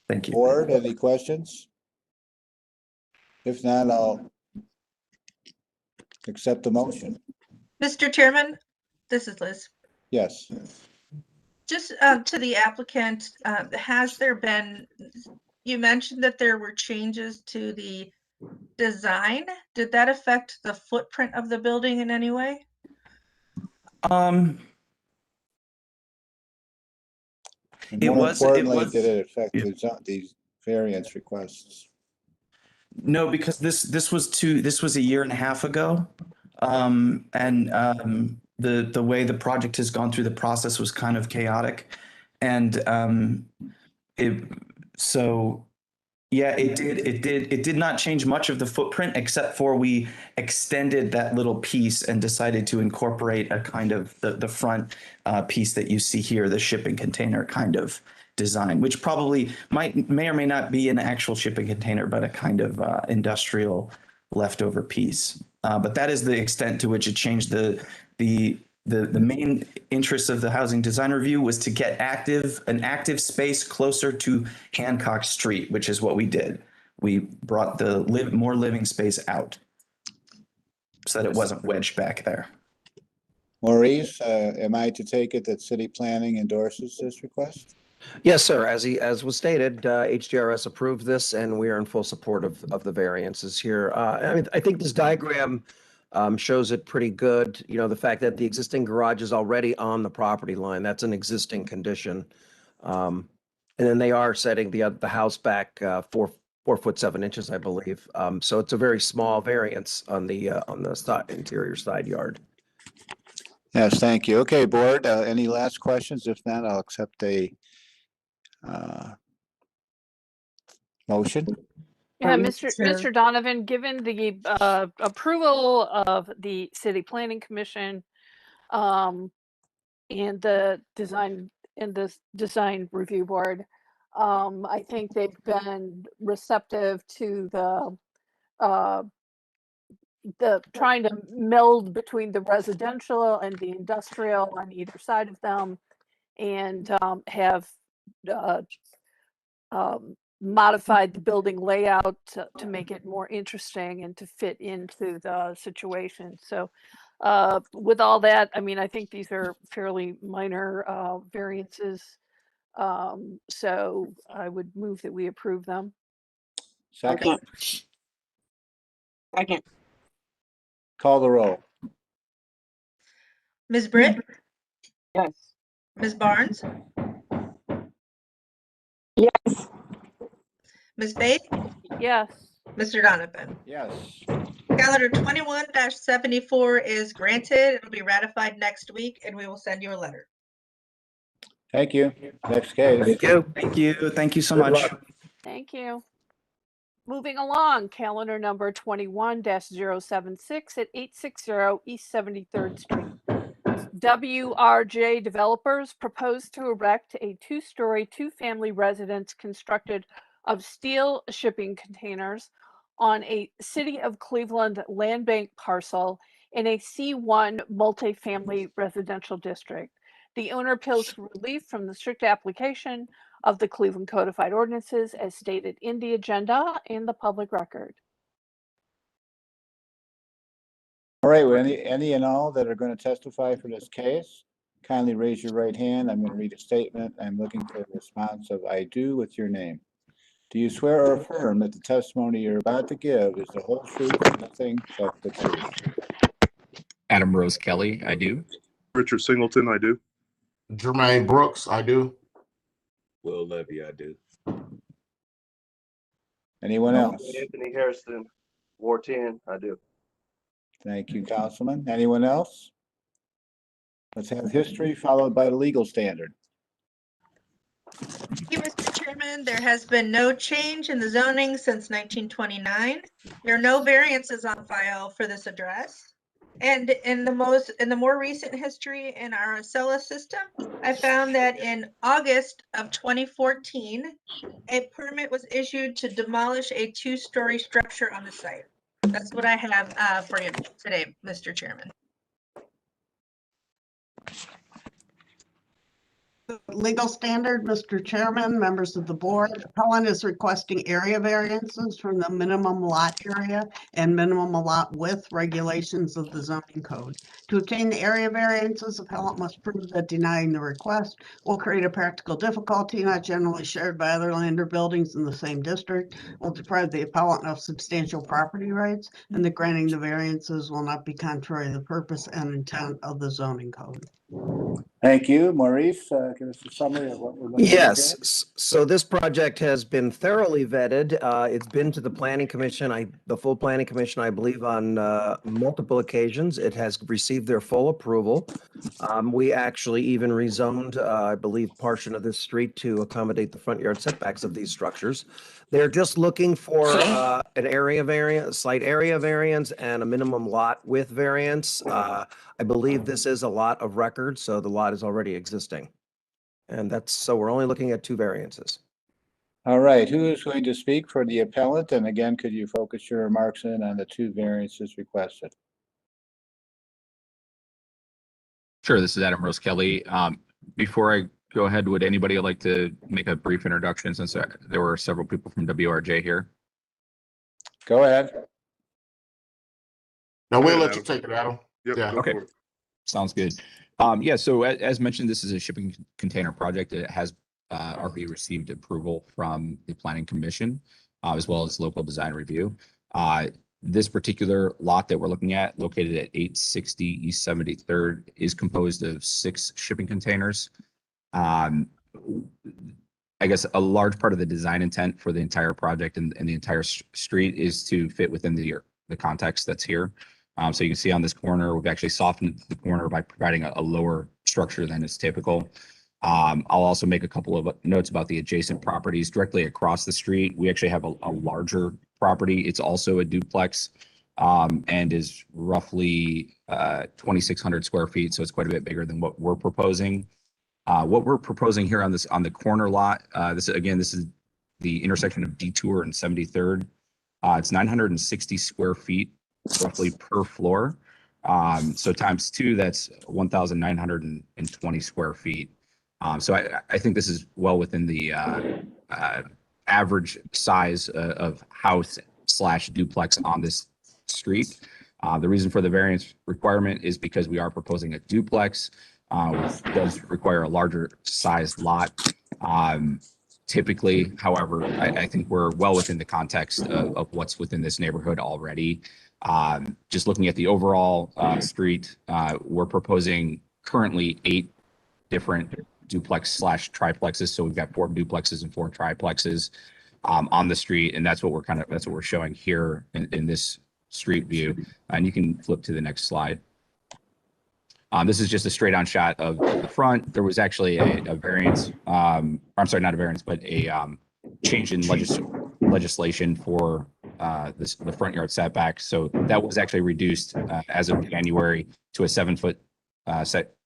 Thank you. Board, any questions? If not, I'll accept the motion. Mr. Chairman, this is Liz. Yes. Just to the applicant, has there been, you mentioned that there were changes to the design. Did that affect the footprint of the building in any way? More importantly, did it affect these variance requests? No, because this was a year and a half ago, and the way the project has gone through the process was kind of chaotic, and it did not change much of the footprint except for we extended that little piece and decided to incorporate a kind of the front piece that you see here, the shipping container kind of design, which probably may or may not be an actual shipping container, but a kind of industrial leftover piece. But that is the extent to which it changed. The main interest of the housing design review was to get an active space closer to Hancock Street, which is what we did. we brought the more living space out so that it wasn't wedged back there. Maurice, am I to take it that city planning endorses this request? Yes, sir. As was stated, HDRS approved this, and we are in full support of the variances here. I think this diagram shows it pretty good. You know, the fact that the existing garage is already on the property line, that's an existing condition. And then they are setting the house back 4 foot 7 inches, I believe. So it's a very small variance on the interior side yard. Yes, thank you. Okay, board, any last questions? If not, I'll accept a motion. Yeah, Mr. Donovan, given the approval of the City Planning Commission and the design review board, I think they've been receptive to the trying to meld between the residential and the industrial on either side of them, and have modified the building layout to make it more interesting and to fit into the situation. So with all that, I mean, I think these are fairly minor variances. So I would move that we approve them. Second, Second. call the roll. Ms. Britt, Yes. Ms. Barnes, Yes. Ms. Faith, Yes. Mr. Donovan. Yes. Calendar 21-74 is granted. It'll be ratified next week, and we will send you a letter. Thank you. Next case. Thank you. Thank you. Thank you so Good much. luck. Thank you. Moving along, calendar number 21-076 at 860 East 73rd Street. WRJ Developers propose to erect a 2-story, 2-family residence constructed of steel shipping containers on a City of Cleveland land bank parcel in a C1 multifamily residential district. The owner appeals for relief from the strict application of the Cleveland Codified Ordinances as stated in the agenda and the public record. All right, well, any and all that are going to testify for this case, kindly raise your right hand. I'm going to read a statement. I'm looking for a response of I do with your name. Do you swear or affirm that the testimony you're about to give is the whole truth and nothing but the truth? Adam Rose Kelly, I do. Richard Singleton, I do. Jermaine Brooks, I do. Will Levy, I do. Anyone else? Anthony Harrison, Ward 10, I do. Thank you, Councilman. Anyone else? Let's have history followed by the legal standard. Thank you, Mr. Chairman. There has been no change in the zoning since 1929. There are no variances on file for this address. And in the more recent history in our Acela system, I found that in August of 2014, a permit was issued to demolish a 2-story structure on the site. That's what I have for you today, Mr. Chairman. Legal standard, Mr. Chairman, members of the board, appellant is requesting area variances from the minimum lot area and minimum lot width regulations of the zoning code. To obtain the area variances, appellant must prove that denying the request will create a practical difficulty not generally shared by other land or buildings in the same district, will deprive the appellant of substantial property rights, and the granting the variances will not be contrary to the purpose and intent of the zoning code. Thank you. Maurice, give us a summary of what we're looking at. Yes, so this project has been thoroughly vetted. It's been to the planning commission, the full planning commission, I believe, on multiple occasions. It has received their full approval. We actually even rezoned, I believe, portion of this street to accommodate the front yard setbacks of these structures. They're just looking for an area variance, a slight area variance, and a minimum lot width variance. I believe this is a lot of record, so the lot is already existing. And so we're only looking at 2 variances. All right, who is going to speak for the appellant? And again, could you focus your remarks in on the 2 variances requested? Sure, this is Adam Rose Kelly. Before I go ahead, would anybody like to make a brief introduction since there were several people from WRJ here? Go ahead. No, we'll ahead, let you Adam. take it, Adam. Yep, Yeah. go Okay. for it. Sounds good. Yeah, so as mentioned, this is a shipping container project. It has already received approval from the Planning Commission, as well as local design review. This particular lot that we're looking at, located at 860 East 73rd, is composed of 6 shipping containers. I guess a large part of the design intent for the entire project and the entire street is to fit within the context that's here. So you can see on this corner, we've actually softened the corner by providing a lower structure than is typical. I'll also make a couple of notes about the adjacent properties directly across the street. We actually have a larger property. It's also a duplex, and is roughly 2,600 square feet. So it's quite a bit bigger than what we're proposing. What we're proposing here on the corner lot, this is the intersection of Detour and 73rd. It's 960 square feet roughly per floor. So times 2, that's 1,920 square feet. So I think this is well within the average size of house / duplex on this street. The reason for the variance requirement is because we are proposing a duplex, which does require a larger size lot. Typically, however, I think we're well within the context of what's within this neighborhood already. Just looking at the overall street, we're proposing currently 8 different duplex / triplexes. So we've got 4 duplexes and 4 triplexes on the street, and that's what we're showing here in this street view. And you can flip to the next slide. This is just a straight on shot of the front. There was actually a variance, I'm sorry, not a variance, but a change in legislation for the front yard setback. So that was actually reduced as of January to a 7-foot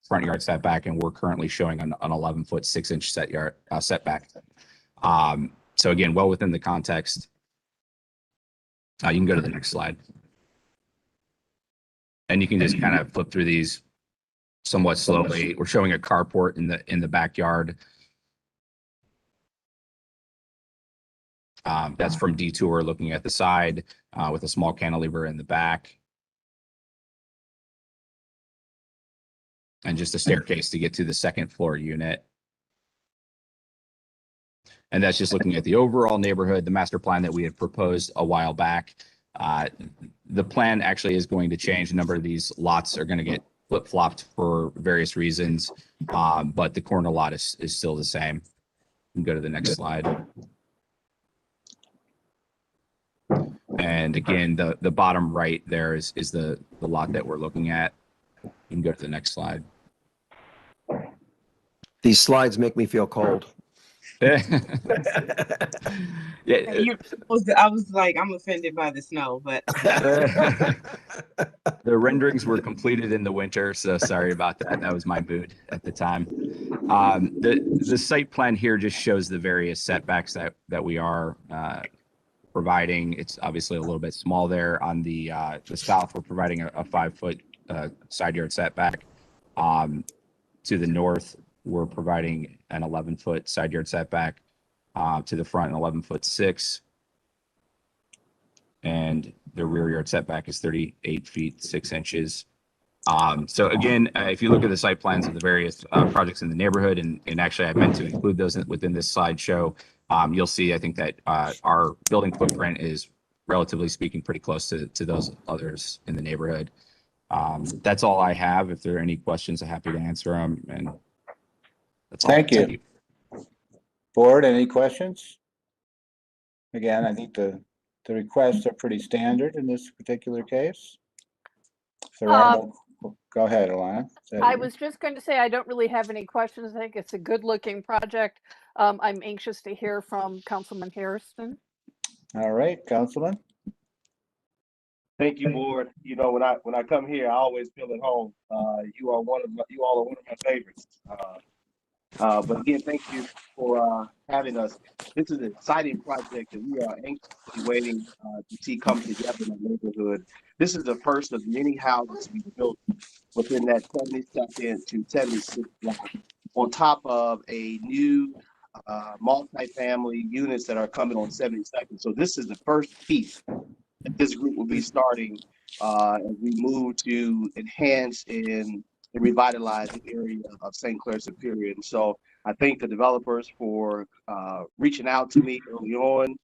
front yard setback, and we're currently showing an 11-foot 6-inch setback. So again, well within the context. You can go to the next slide, and you can just kind of flip through these somewhat slowly. We're showing a carport in the backyard. That's from Detour, looking at the side with a small cantilever in the back. And just a staircase to get to the 2nd floor unit. And that's just looking at the overall neighborhood, the master plan that we had proposed a while back. The plan actually is going to change. A number of these lots are going to get flip-flopped for various reasons, but the corner lot is still the same. You can go to the next slide. And again, the bottom right there is the lot that we're looking at. You can go to the next slide. These slides make me feel cold. Yeah, I was like, I'm offended by the snow, but the renderings were completed in the winter, so sorry about that. That was my mood at the time. The site plan here just shows the various setbacks that we are providing. It's obviously a little bit small there on the south. We're providing a 5-foot side yard setback. To the north, we're providing an 11-foot side yard setback. To the front, an 11-foot 6. And the rear yard setback is 38 feet 6 inches. So again, if you look at the site plans of the various projects in the neighborhood, and actually I meant to include those within this slideshow, you'll see, I think that our building footprint is, relatively speaking, pretty close to those others in the neighborhood. That's all I have. If there are any questions, I'm happy to answer them. And that's all. Thank you. Board, any questions? Again, I think the requests are pretty standard in this particular case. If there are no, go ahead, Alana. I was just going to say, I don't really have any questions. I think it's a good looking project. I'm anxious to hear from Councilman Harrison. All right, Councilman. Thank you, board. You know, when I come here, I always feel at home. You all are one of my favorites. But again, thank you for having us. This is an exciting project that we are anxiously waiting to see come together in the neighborhood. This is the first of many houses to be built within that 72nd to 76th block, on top of a new multi-family units that are coming on 72nd. So this is the first piece that this group will be starting as we move to enhance and revitalize the area of St. Clair Superior. And so I thank the developers for reaching out to me early on.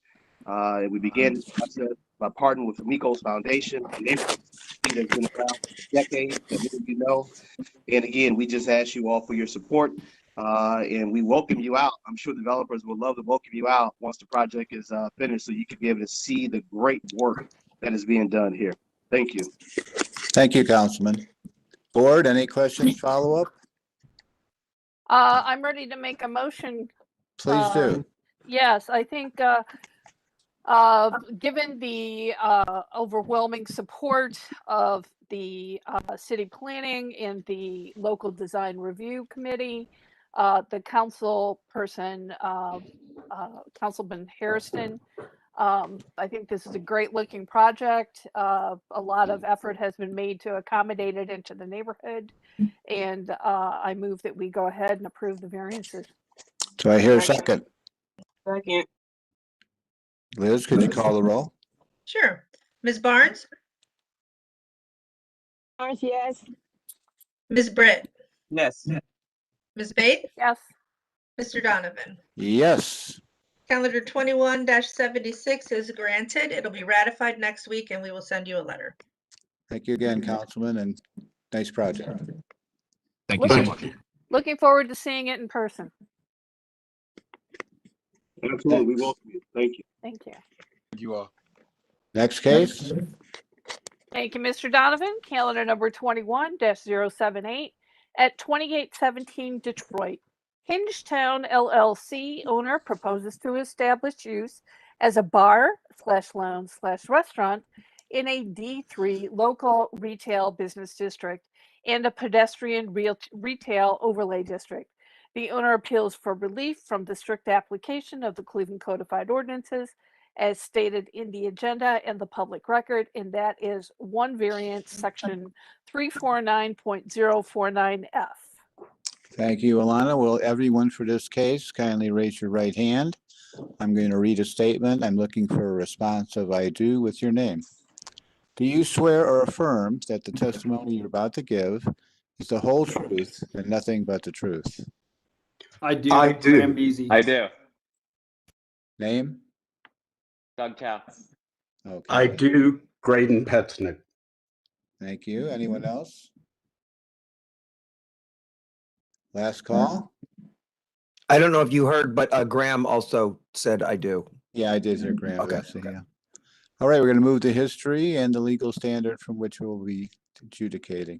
And we began this process by partnering with Amigos Foundation, a neighborhood that's been around for decades, that many of you know. And again, we just ask you all for your support, and we welcome you out. I'm sure developers would love to welcome you out once the project is finished, so you can be able to see the great work that is being done here. Thank you. Thank you, Councilman. Board, any questions, follow up? I'm ready to make a motion. Please do. Yes, I think, given the overwhelming support of the city planning and the local design review committee, the council person, Councilman Hairston, I think this is a great looking project. A lot of effort has been made to accommodate it into the neighborhood. And I move that we go ahead and approve the variances. Do I hear a second? Second. Liz, could you call the roll? Sure. Ms. Barnes, Barnes, yes. Ms. Britt, Yes. Ms. Bates, Yes. Mr. Donovan. Yes. Calendar 21-76 is granted. It'll be ratified next week and we will send you a letter. Thank you again, Councilman, and nice project. Thank you so much. Looking forward to seeing it in person. Absolutely, we welcome you. Thank you. Thank you. You are. Next case? Thank you, Mr. Donovan. Calendar number 21-078 at 2817 Detroit. Hingetown LLC owner proposes to establish use as a bar/lounge/restaurant in a D3 local retail business district and a pedestrian retail overlay district. The owner appeals for relief from the strict application of the Cleveland Codified Ordinances as stated in the agenda and the public record, and that is one variance, section 349.049F. Thank you, Alana. Will everyone for this case kindly raise your right hand? I'm going to read a statement. I'm looking for a response of I do with your name. Do you swear or affirm that the testimony you're about to give is the whole truth and nothing but the truth? I do. I do. Graham Beasy. I do. Name? Doug Chow. Okay. I do. Graydon Petznick. Thank you. Anyone else? Last call? I don't know if you heard, but Graham also said I do. Yeah, I did hear Graham. Okay. Betsy, yeah. All right, we're going to move to history and the legal standard from which we'll be adjudicating.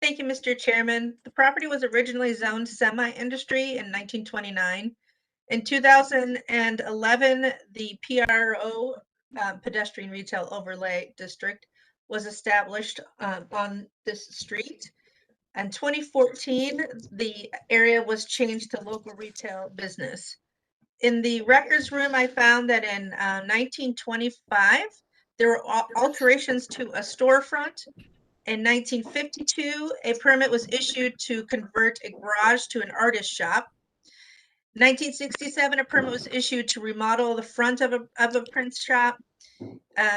Thank you, Mr. Chairman. The property was originally zoned semi-industry in 1929. In 2011, the PRO, Pedestrian Retail Overlay District, was established on this street. In 2014, the area was changed to local retail business. In the records room, I found that in 1925, there were alterations to a storefront. In 1952, a permit was issued to convert a garage to an artist shop. 1967, a permit was issued to remodel the front of a print shop.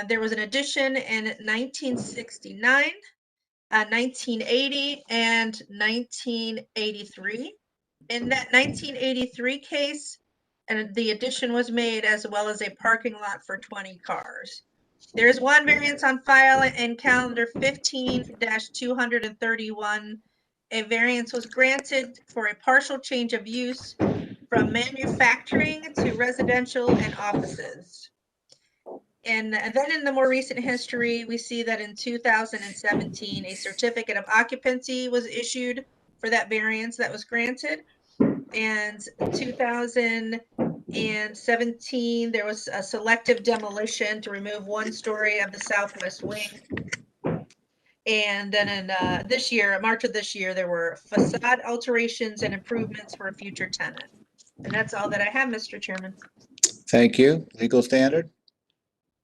There was an addition in 1969, 1980, and 1983. In that 1983 case, and the addition was made as well as a parking lot for 20 cars. There is one variance on file in calendar 15-231. A variance was granted for a partial change of use from manufacturing to residential and offices. And then in the more recent history, we see that in 2017, a certificate of occupancy was issued for that variance that was granted. And 2017, there was a selective demolition to remove one story of the southwest wing. And then in this year, March of this year, there were facade alterations and improvements for a future tenant. And that's all that I have, Mr. Chairman. Thank you. Legal standard?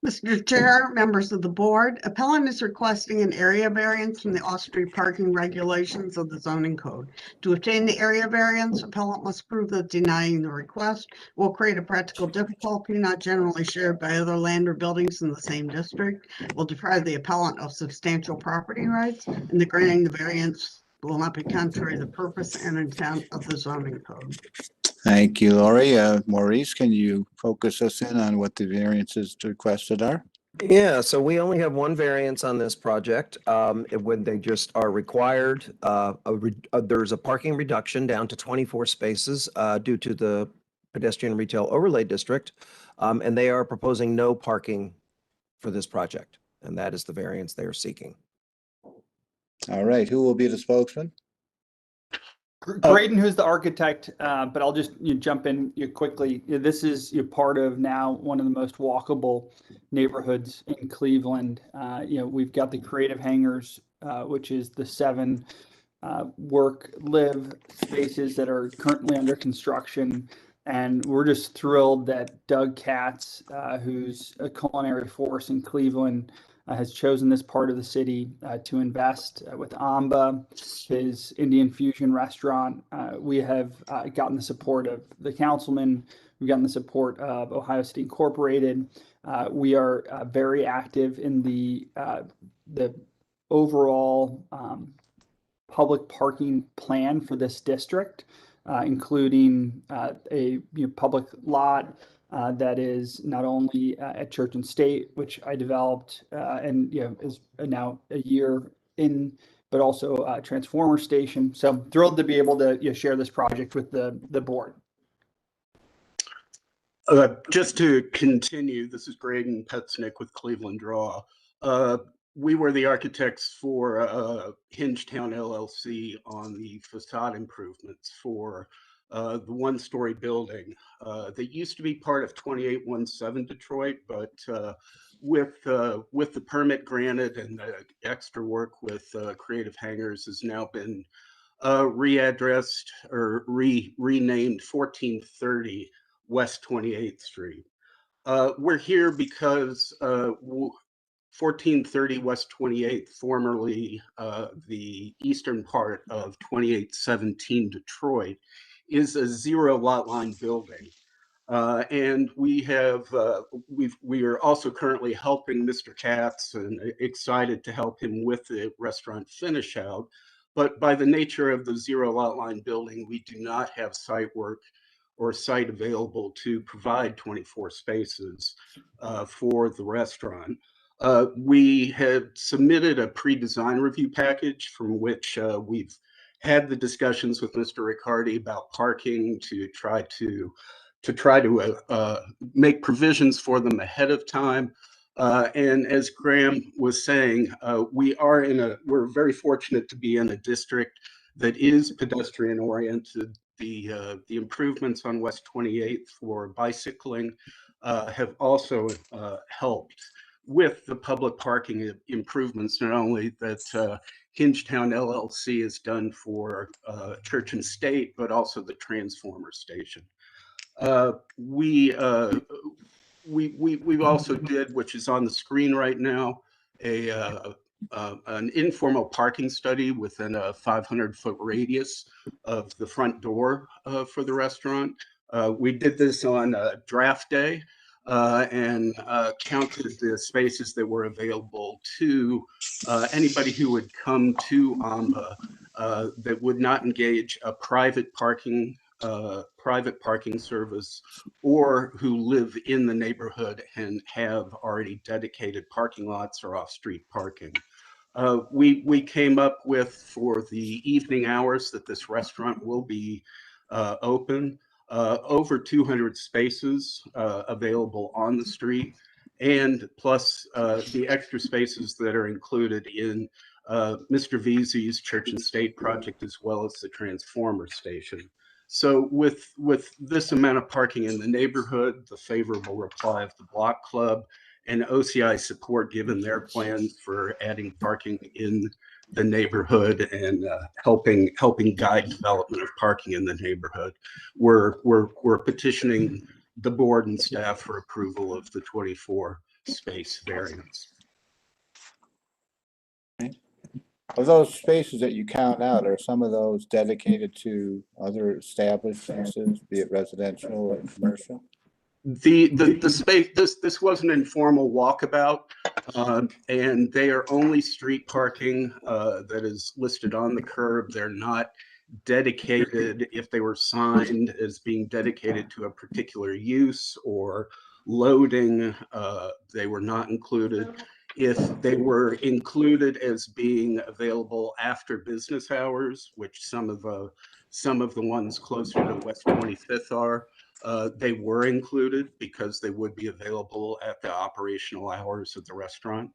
Mr. Chair, members of the board, appellant is requesting an area variance from the off-street parking regulations of the zoning code. To obtain the area variance, appellant must prove that denying the request will create a practical difficulty not generally shared by other land or buildings in the same district, will deprive the appellant of substantial property rights, and the granting the variance will not be contrary to the purpose and intent of the zoning code. Thank you, Lori. Maurice, can you focus us in on what the variances requested are? Yeah, so we only have one variance on this project. When they just are required, there's a parking reduction down to 24 spaces due to the pedestrian retail overlay district. And they are proposing no parking for this project. And that is the variance they are seeking. All right, who will be the spokesman? Graydon, who's the architect, but I'll just jump in quickly. This is part of now one of the most walkable neighborhoods in Cleveland. We've got the Creative Hangars, which is the 7 work, live spaces that are currently under construction. And we're just thrilled that Doug Katz, who's a culinary force in Cleveland, has chosen this part of the city to invest with Amba, his Indian fusion restaurant. We have gotten the support of the councilman. We've gotten the support of Ohio City Incorporated. We are very active in the overall public parking plan for this district, including a public lot that is not only at Church and State, which I developed and is now a year in, but also Transformer Station. So thrilled to be able to share this project with the board. Just to continue, this is Graydon Petznick with Cleveland Draw. We were the architects for Hingetown LLC on the facade improvements for the one-story building that used to be part of 2817 Detroit, but with the permit granted and the extra work with Creative Hangars has now been readdressed or renamed 1430 West 28th Street. We're here because 1430 West 28th, formerly the eastern part of 2817 Detroit, is a 0 lot line building. And we are also currently helping Mr. Katz and excited to help him with the restaurant finish out. But by the nature of the 0 lot line building, we do not have site work or site available to provide 24 spaces for the restaurant. We have submitted a pre-design review package from which we've had the discussions with Mr. Riccardi about parking to try to make provisions for them ahead of time. And as Graham was saying, we're very fortunate to be in a district that is pedestrian oriented. The improvements on West 28th for bicycling have also helped with the public parking improvements, not only that Hingetown LLC has done for Church and State, but also the Transformer Station. We also did, which is on the screen right now, an informal parking study within a 500-foot radius of the front door for the restaurant. We did this on draft day and counted the spaces that were available to anybody who would come to Amba that would not engage a private parking service or who live in the neighborhood and have already dedicated parking lots or off-street parking. We came up with, for the evening hours that this restaurant will be open, over 200 spaces available on the street, and plus the extra spaces that are included in Mr. Veazey's Church and State project, as well as the Transformer Station. So with this amount of parking in the neighborhood, the favorable reply of the Block Club, and OCI support given their plans for adding parking in the neighborhood and helping guide development of parking in the neighborhood, we're petitioning the board and staff for approval of the 24 space variance. Of those spaces that you count out, are some of those dedicated to other established uses, be it residential or commercial? The space, this was an informal walkabout, and they are only street parking that is listed on the curb. They're not dedicated. If they were signed as being dedicated to a particular use or loading, they were not included. If they were included as being available after business hours, which some of the ones closer to West 25th are, they were included because they would be available at the operational hours of the restaurant.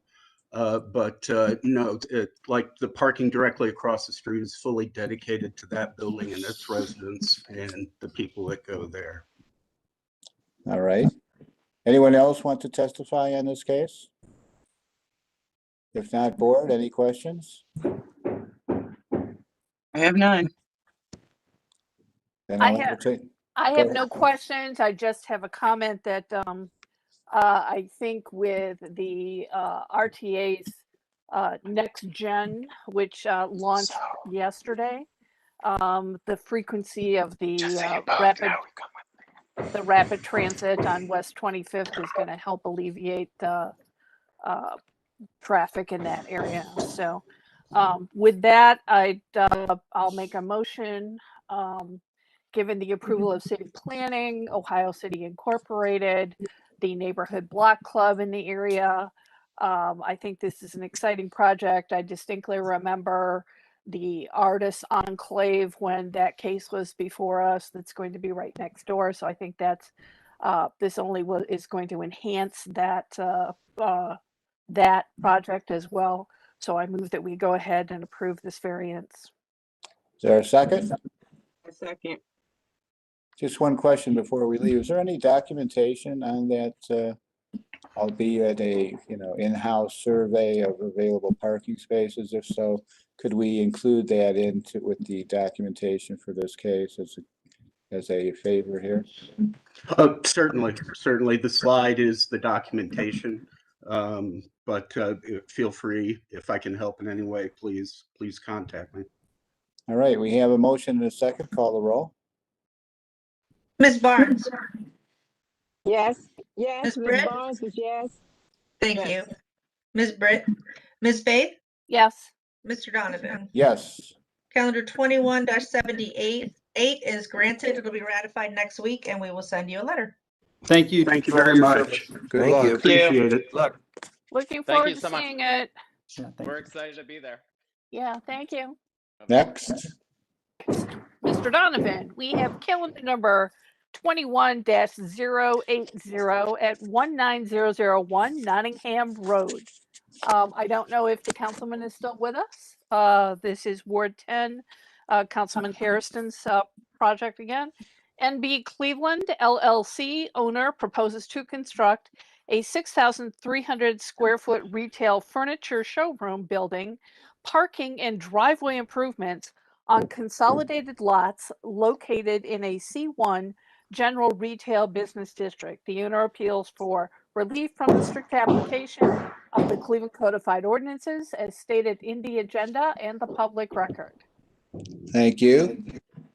But no, like the parking directly across the street is fully dedicated to that building and its residents and the people that go there. All right. Anyone else want to testify on this case? If not, board, any questions? I have none. Then I I'll have- entertain. I Go have ahead. no questions. I just have a comment that I think with the RTA's Next Gen, which launched yesterday, the frequency of the rapid transit on West 25th is going to help alleviate the traffic in that area. So with that, I'll make a motion. Given the approval of city planning, Ohio City Incorporated, the neighborhood block club in the area. I think this is an exciting project. I distinctly remember the Artist Enclave when that case was before us. That's going to be right next door. So I think that's this only is going to enhance that that project as well. So I move that we go ahead and approve this variance. Is there a second? A second. Just one question before we leave. Is there any documentation on that, albeit a, in-house survey of available parking spaces? If so, could we include that with the documentation for this case as a favor here? Certainly. The slide is the documentation, but feel free, if I can help in any way, please contact me. All right, we have a motion and a second. Call the roll. Ms. Barnes? Yes, yes, Ms. Ms. Britt? Barnes is yes. Thank Yes. you. Ms. Britt? Ms. Faith? Yes. Mr. Donovan? Yes. Calendar 21-78 is granted. It'll be ratified next week and we will send you a letter. Thank you. Thank you for very your much. service. Good Thank luck. you. Appreciate it. Look. Looking Thank forward you to so much. seeing it. Yeah, thank We're you. excited to be there. Yeah, thank you. Next. Mr. Donovan, we have calendar number 21-080 at 19001 Nottingham Road. I don't know if the councilman is still with us. This is Ward 10, Councilman Harrison's project again. NB Cleveland LLC owner proposes to construct a 6,300 square foot retail furniture showroom building, parking and driveway improvements on consolidated lots located in a C1 general retail business district. The owner appeals for relief from the strict application of the Cleveland Codified Ordinances as stated in the agenda and the public record. Thank you.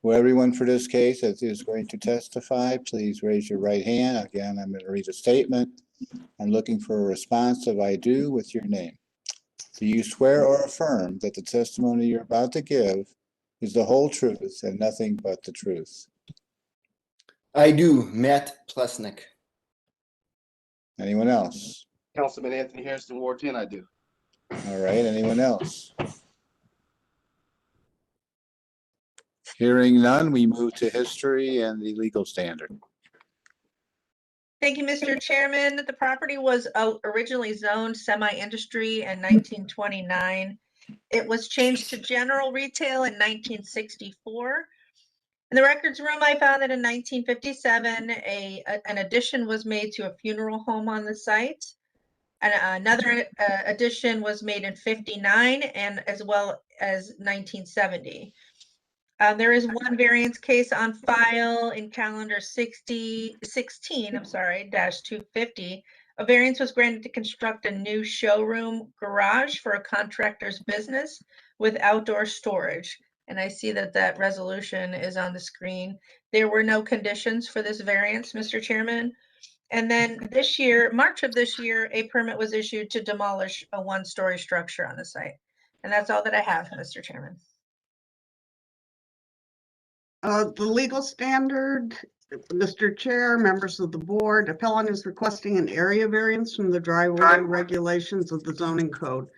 Will everyone for this case that is going to testify, please raise your right hand. Again, I'm going to read a statement. I'm looking for a response of I do with your name. Do you swear or affirm that the testimony you're about to give is the whole truth and nothing but the truth? I do, Matt Plesnick. Anyone else? Councilman Anthony Harrison, Ward 10, I do. All right, anyone else? Hearing none, we move to history and the legal standard. Thank you, Mr. Chairman. The property was originally zoned semi-industry in 1929. It was changed to general retail in 1964. In the records room, I found that in 1957, an addition was made to a funeral home on the site. And another addition was made in 59 and as well as 1970. There is one variance case on file in calendar 16, -250 A variance was granted to construct a new showroom garage for a contractor's business with outdoor storage. And I see that that resolution is on the screen. There were no conditions for this variance, Mr. Chairman. And then this year, March of this year, a permit was issued to demolish a one-story structure on the site. And that's all that I have, Mr. Chairman. The legal standard, Mr. Chair, members of the board, appellant is requesting an area variance from the driveway regulations of the zoning code.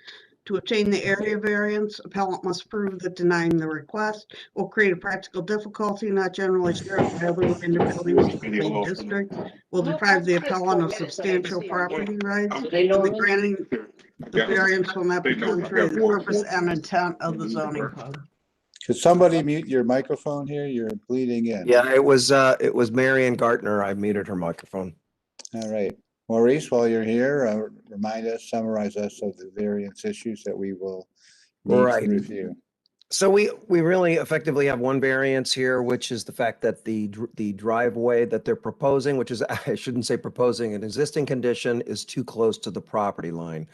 To obtain the area variance, appellant must prove that denying the request will create a practical difficulty not generally shared by other land buildings in the Lake District, will deprive the appellant of substantial property rights, and the granting the variance will not be contrary to the purpose and intent of the zoning code. Could somebody mute your microphone here? You're bleeding in. Yeah, it was Marion Gartner. I muted her microphone. All right. Maurice, while you're here, remind us, summarize us of the variance issues that we will need Right. to review. So we really effectively have one variance here, which is the fact that the driveway that they're proposing, which is, I shouldn't say proposing, an existing condition, is too close to the property line.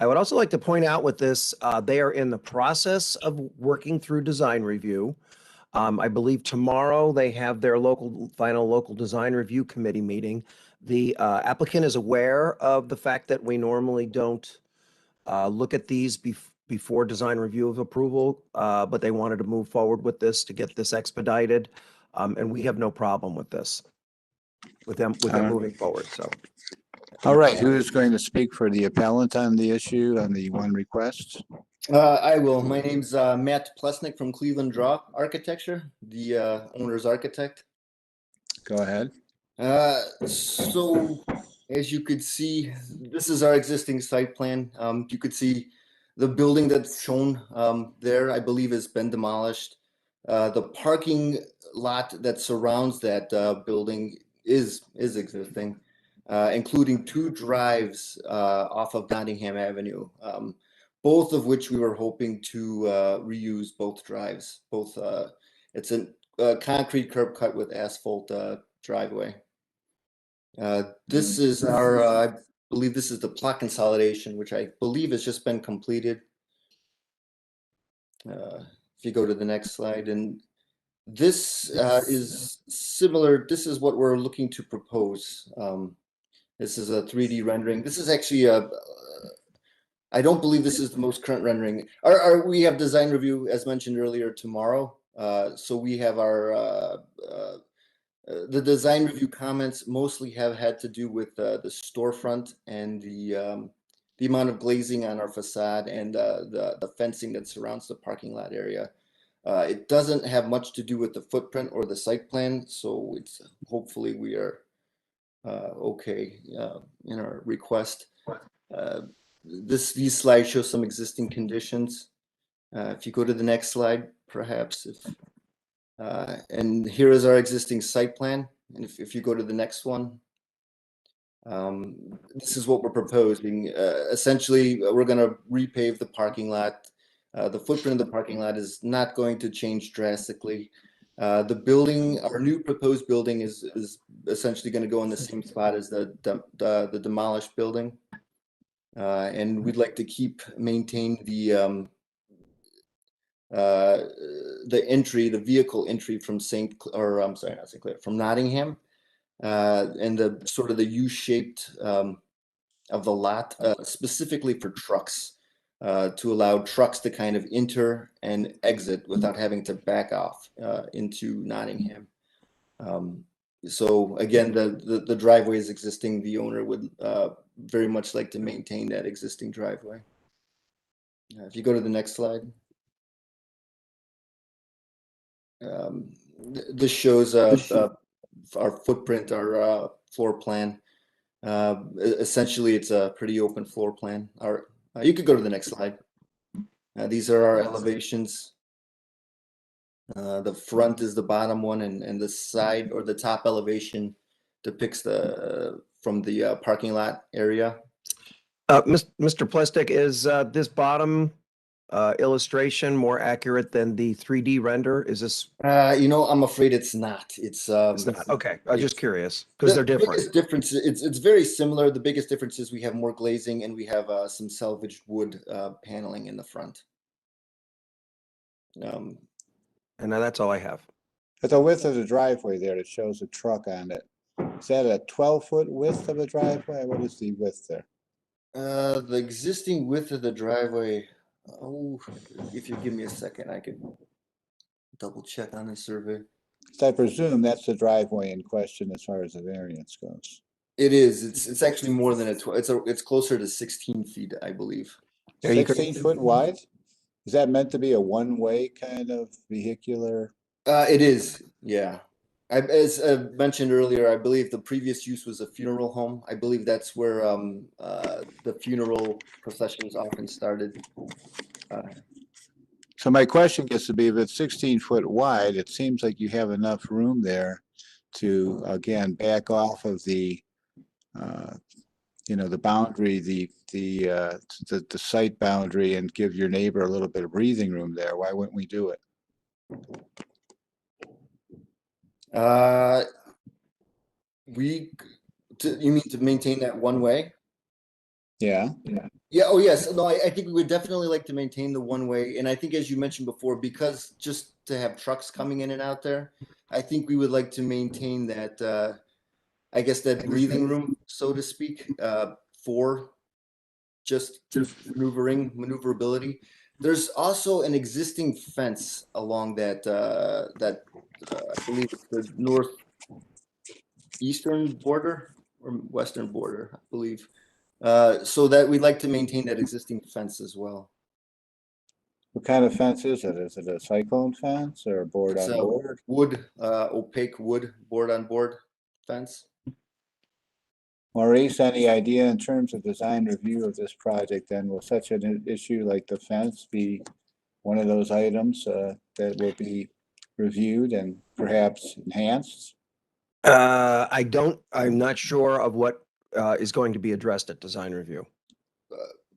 I would also like to point out with this, they are in the process of working through design review. I believe tomorrow they have their final local design review committee meeting. The applicant is aware of the fact that we normally don't look at these before design review of approval, but they wanted to move forward with this to get this expedited. And we have no problem with this, with them moving forward, so. All right, who is going to speak for the appellant on the issue, on the one request? I will. My name's Matt Plesnick from Cleveland Draw Architecture, the owner's architect. Go ahead. So as you could see, this is our existing site plan. You could see the building that's shown there, I believe, has been demolished. The parking lot that surrounds that building is existing, including two drives off of Nottingham Avenue, both of which we were hoping to reuse both drives. It's a concrete curb cut with asphalt driveway. This is our, I believe this is the plot consolidation, which I believe has just been completed. If you go to the next slide, and this is similar, this is what we're looking to propose. This is a 3D rendering. This is actually I don't believe this is the most current rendering. We have design review, as mentioned earlier, tomorrow. So we have our, the design review comments mostly have had to do with the storefront and the amount of glazing on our facade and the fencing that surrounds the parking lot area. It doesn't have much to do with the footprint or the site plan, so it's hopefully we are okay in our request. These slides show some existing conditions. If you go to the next slide, perhaps, and here is our existing site plan. And if you go to the next one, this is what we're proposing. Essentially, we're going to repave the parking lot. The footprint of the parking lot is not going to change drastically. The building, our new proposed building, is essentially going to go in the same spot as the demolished building, and we'd like to maintain the entry, the vehicle entry from from Nottingham, and the sort of the U-shaped of the lot, specifically for trucks, to allow trucks to kind of enter and exit without having to back off into Nottingham. So again, the driveway is existing. The owner would very much like to maintain that existing driveway. If you go to the next slide. This shows our footprint, our floor plan. Essentially, it's a pretty open floor plan. You could go to the next slide. These are our elevations. The front is the bottom one, and the side or the top elevation depicts from the parking lot area. Mr. Plesnick, is this bottom illustration more accurate than the 3D render? Is this? You know, I'm afraid it's not. It's not. Okay, I'm just curious because they're different. Biggest difference, it's very similar. The biggest difference is we have more glazing and we have some salvaged wood paneling in the front. And now that's all I have. But the width of the driveway there, it shows a truck on it. Is that a 12-foot width of a driveway? What is the width there? The existing width of the driveway, oh, if you give me a second, I could double check on the survey. So I presume that's the driveway in question as far as the variance goes. It is. It's actually more than a 12. It's closer to 16 feet, I believe. 16 foot wide? Is that meant to be a one-way kind of vehicular? It is. Yeah. As I mentioned earlier, I believe the previous use was a funeral home. I believe that's where the funeral processions often started. So my question gets to be, if it's 16 foot wide, it seems like you have enough room there to, again, back off of the, you know, the boundary, the site boundary, and give your neighbor a little bit of breathing room there. Why wouldn't we do it? You mean to maintain that one way? Yeah. Yeah. Oh, yes. No, I think we would definitely like to maintain the one way. And I think, as you mentioned before, because just to have trucks coming in and out there, I think we would like to maintain that, I guess, that breathing room, so to speak, for just maneuverability. There's also an existing fence along that, I believe it's the northeastern border or western border, I believe. So that we'd like to maintain that existing fence as well. What kind of fence is it? Is it a cyclone fence or a board It's on a board? wood, opaque wood board on board fence. Maurice, any idea in terms of design review of this project, then will such an issue like the fence be one of those items that will be reviewed and perhaps enhanced? I'm not sure of what is going to be addressed at design review.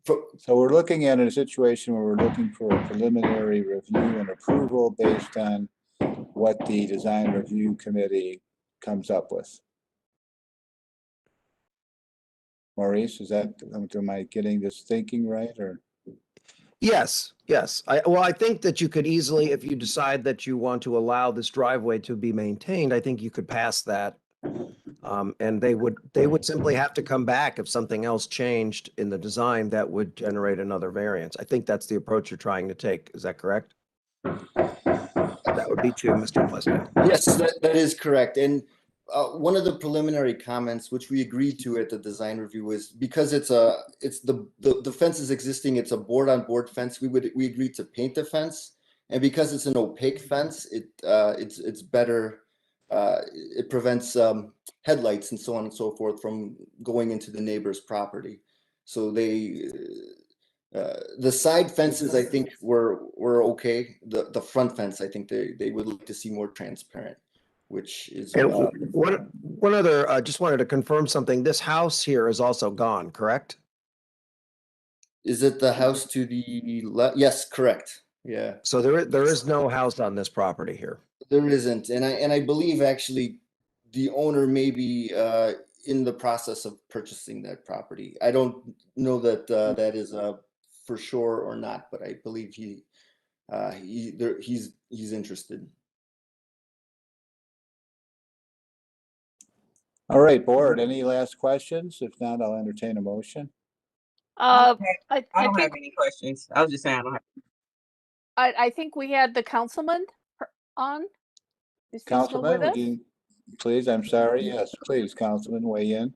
So we're looking at a situation where we're looking for a preliminary review and approval based on what the design review committee comes up with. Maurice, am I getting this thinking right, or? Yes. I think that you could easily, if you decide that you want to allow this driveway to be maintained, I think you could pass that. And they would simply have to come back if something else changed in the design that would generate another variance. I think that's the approach you're trying to take. Is that correct? That would be to Mr. Plesnick. Yes, that is correct. And one of the preliminary comments, which we agreed to at the design review, is because the fence is existing, it's a board on board fence. We agreed to paint the fence, and because it's an opaque fence, it's better. It prevents headlights and so on and so forth from going into the neighbor's property. So the side fences, I think, were okay. The front fence, I think they would like to see more transparent, which is. And one other, just wanted to confirm something. This house here is also gone, correct? Is it the house to the left? Yes, correct. Yeah. So there is no house on this property here. There isn't, and I believe actually the owner may be in the process of purchasing that property. I don't know that that is for sure or not, but I believe he's interested. All right, board, any last questions? If not, I'll entertain a motion. I don't have any questions. I was just saying I don't have. I think we had the councilman on. Is he still Councilman, with us? would you, please, I'm sorry. Yes, please, Councilman, weigh in.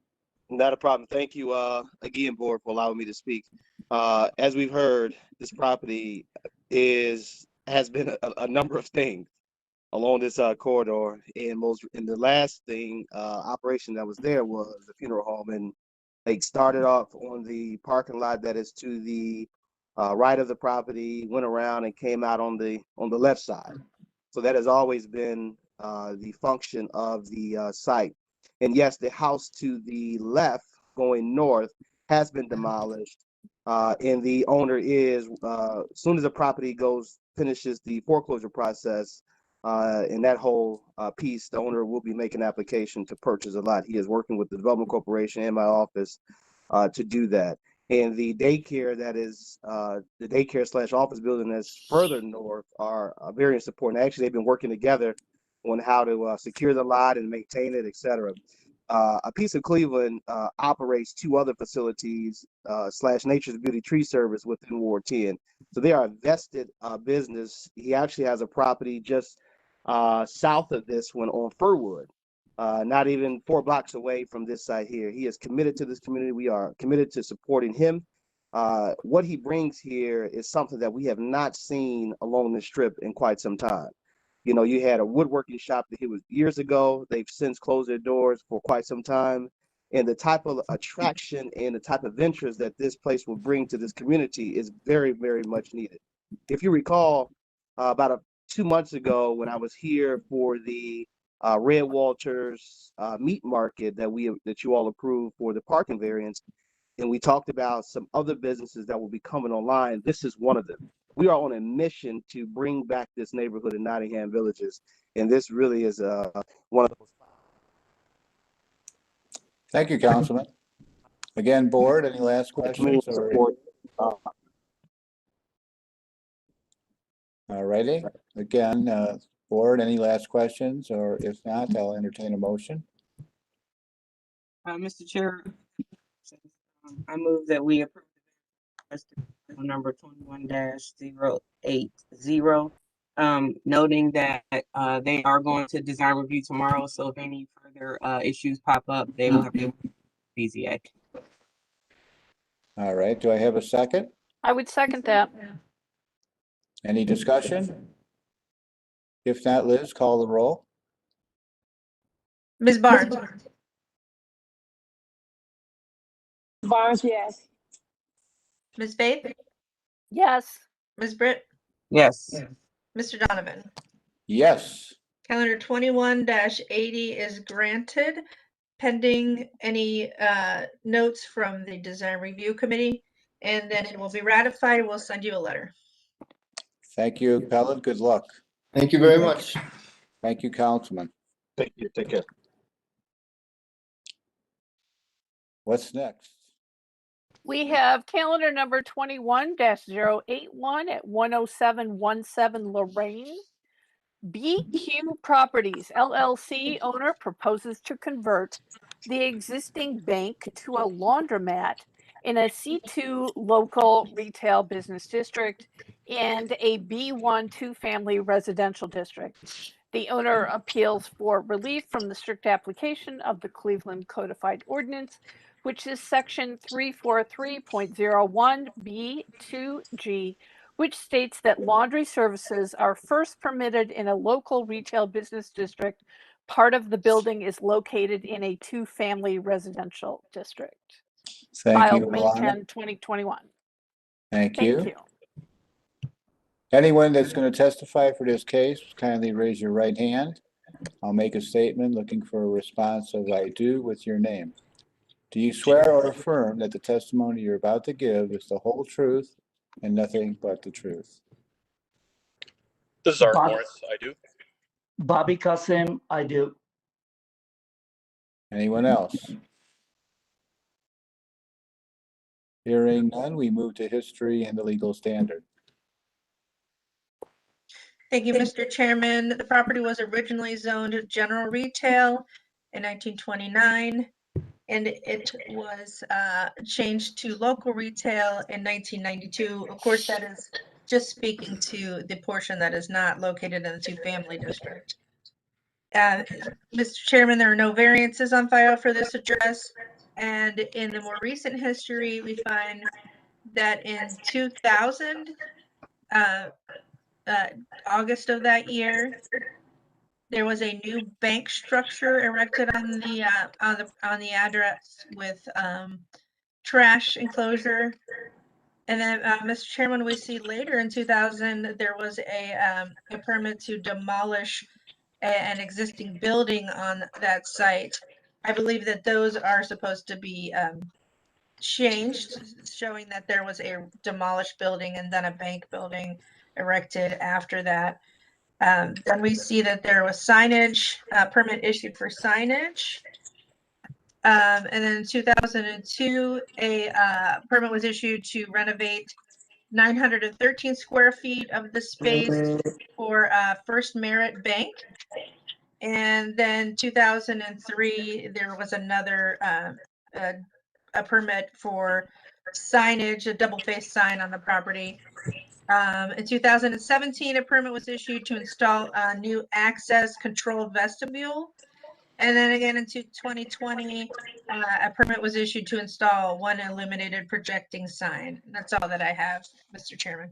Not a problem. Thank you again, board, for allowing me to speak. As we've heard, this property has been a number of things along this corridor, and the last thing operation that was there was the funeral home, and they started off on the parking lot that is to the right of the property, went around and came out on the left side. So that has always been the function of the site. And yes, the house to the left going north has been demolished. And the owner is, as soon as the property finishes the foreclosure process, in that whole piece, the owner will be making an application to purchase a lot. He is working with the Development Corporation and my office to do that. And the daycare that is the daycare / office building that's further north are very important. Actually, they've been working together on how to secure the lot and maintain it, et cetera. A Piece of Cleveland operates 2 other facilities / Nature's Beauty Tree Service within Ward 10. So they are a vested business. He actually has a property just south of this one on Furwood, not even 4 blocks away from this site here. He is committed to this community. We are committed to supporting him. What he brings here is something that we have not seen along the strip in quite some time. You know, you had a woodworking shop that he was years ago. They've since closed their doors for quite some time. And the type of attraction and the type of interest that this place will bring to this community is very, very much needed. If you recall, about 2 months ago when I was here for the Red Walters meat market that you all approved for the parking variance, and we talked about some other businesses that will be coming online, this is one of them. We are on a mission to bring back this neighborhood in Nottingham Villages, and this really is one of those. Thank you, Councilman. Again, board, any last questions? All righty. Again, board, any last questions? Or if not, I'll entertain a motion. Mr. Chair, I move that we approve number 21-080, noting that they are going to design review tomorrow. So if any further issues pop up, they will have to BZA. All right. Do I have a second? I would second that. Any discussion? If not, Liz, call the roll. Ms. Barnes. Barnes, yes. Ms. Faith. Yes. Ms. Britt. Yes. Mr. Donovan. Yes. Calendar 21-80 is granted pending any notes from the Design Review Committee, and then it will be ratified. We'll send you a letter. Thank you, Pellet. Good luck. Thank you very much. Thank you, Councilman. Thank you. Take care. What's next? We have calendar number 21-081 at 10717 Lorraine. BQ Properties LLC owner proposes to convert the existing bank to a laundromat in a C2 local retail business district and a B1 two-family residential district. The owner appeals for relief from the strict application of the Cleveland Codified Ordinance, which is section 343.01B2G, which states that laundry services are first permitted in a local retail business district. Part of the building is located in a two-family residential district. Thank you, Filed May Alana. 10, 2021. Thank Thank you. you. Anyone that's going to testify for this case, kindly raise your right hand. I'll make a statement looking for a response of I do with your name. Do you swear or affirm that the testimony you're about to give is the whole truth and nothing but the truth? This is Art Morris. I do. Bobby Kasim, I do. Anyone else? Hearing none, we move to history and the legal standard. Thank you, Mr. Chairman. The property was originally zoned general retail in 1929, and it was changed to local retail in 1992. Of course, that is just speaking to the portion that is not located in the two-family district. Mr. Chairman, there are no variances on file for this address, and in the more recent history, we find that in 2000, August of that year, there was a new bank structure erected on the address with trash enclosure. And then, Mr. Chairman, we see later in 2000 there was a permit to demolish an existing building on that site. I believe that those are supposed to be changed, showing that there was a demolished building and then a bank building erected after that. Then we see that there was signage, permit issued for signage. And then in 2002, a permit was issued to renovate 913 square feet of the space for First Merit Bank. And then 2003, there was another a permit for signage, a double-faced sign on the property. In 2017, a permit was issued to install a new access control vestibule. And then again in 2020, a permit was issued to install one illuminated projecting sign. That's all that I have, Mr. Chairman.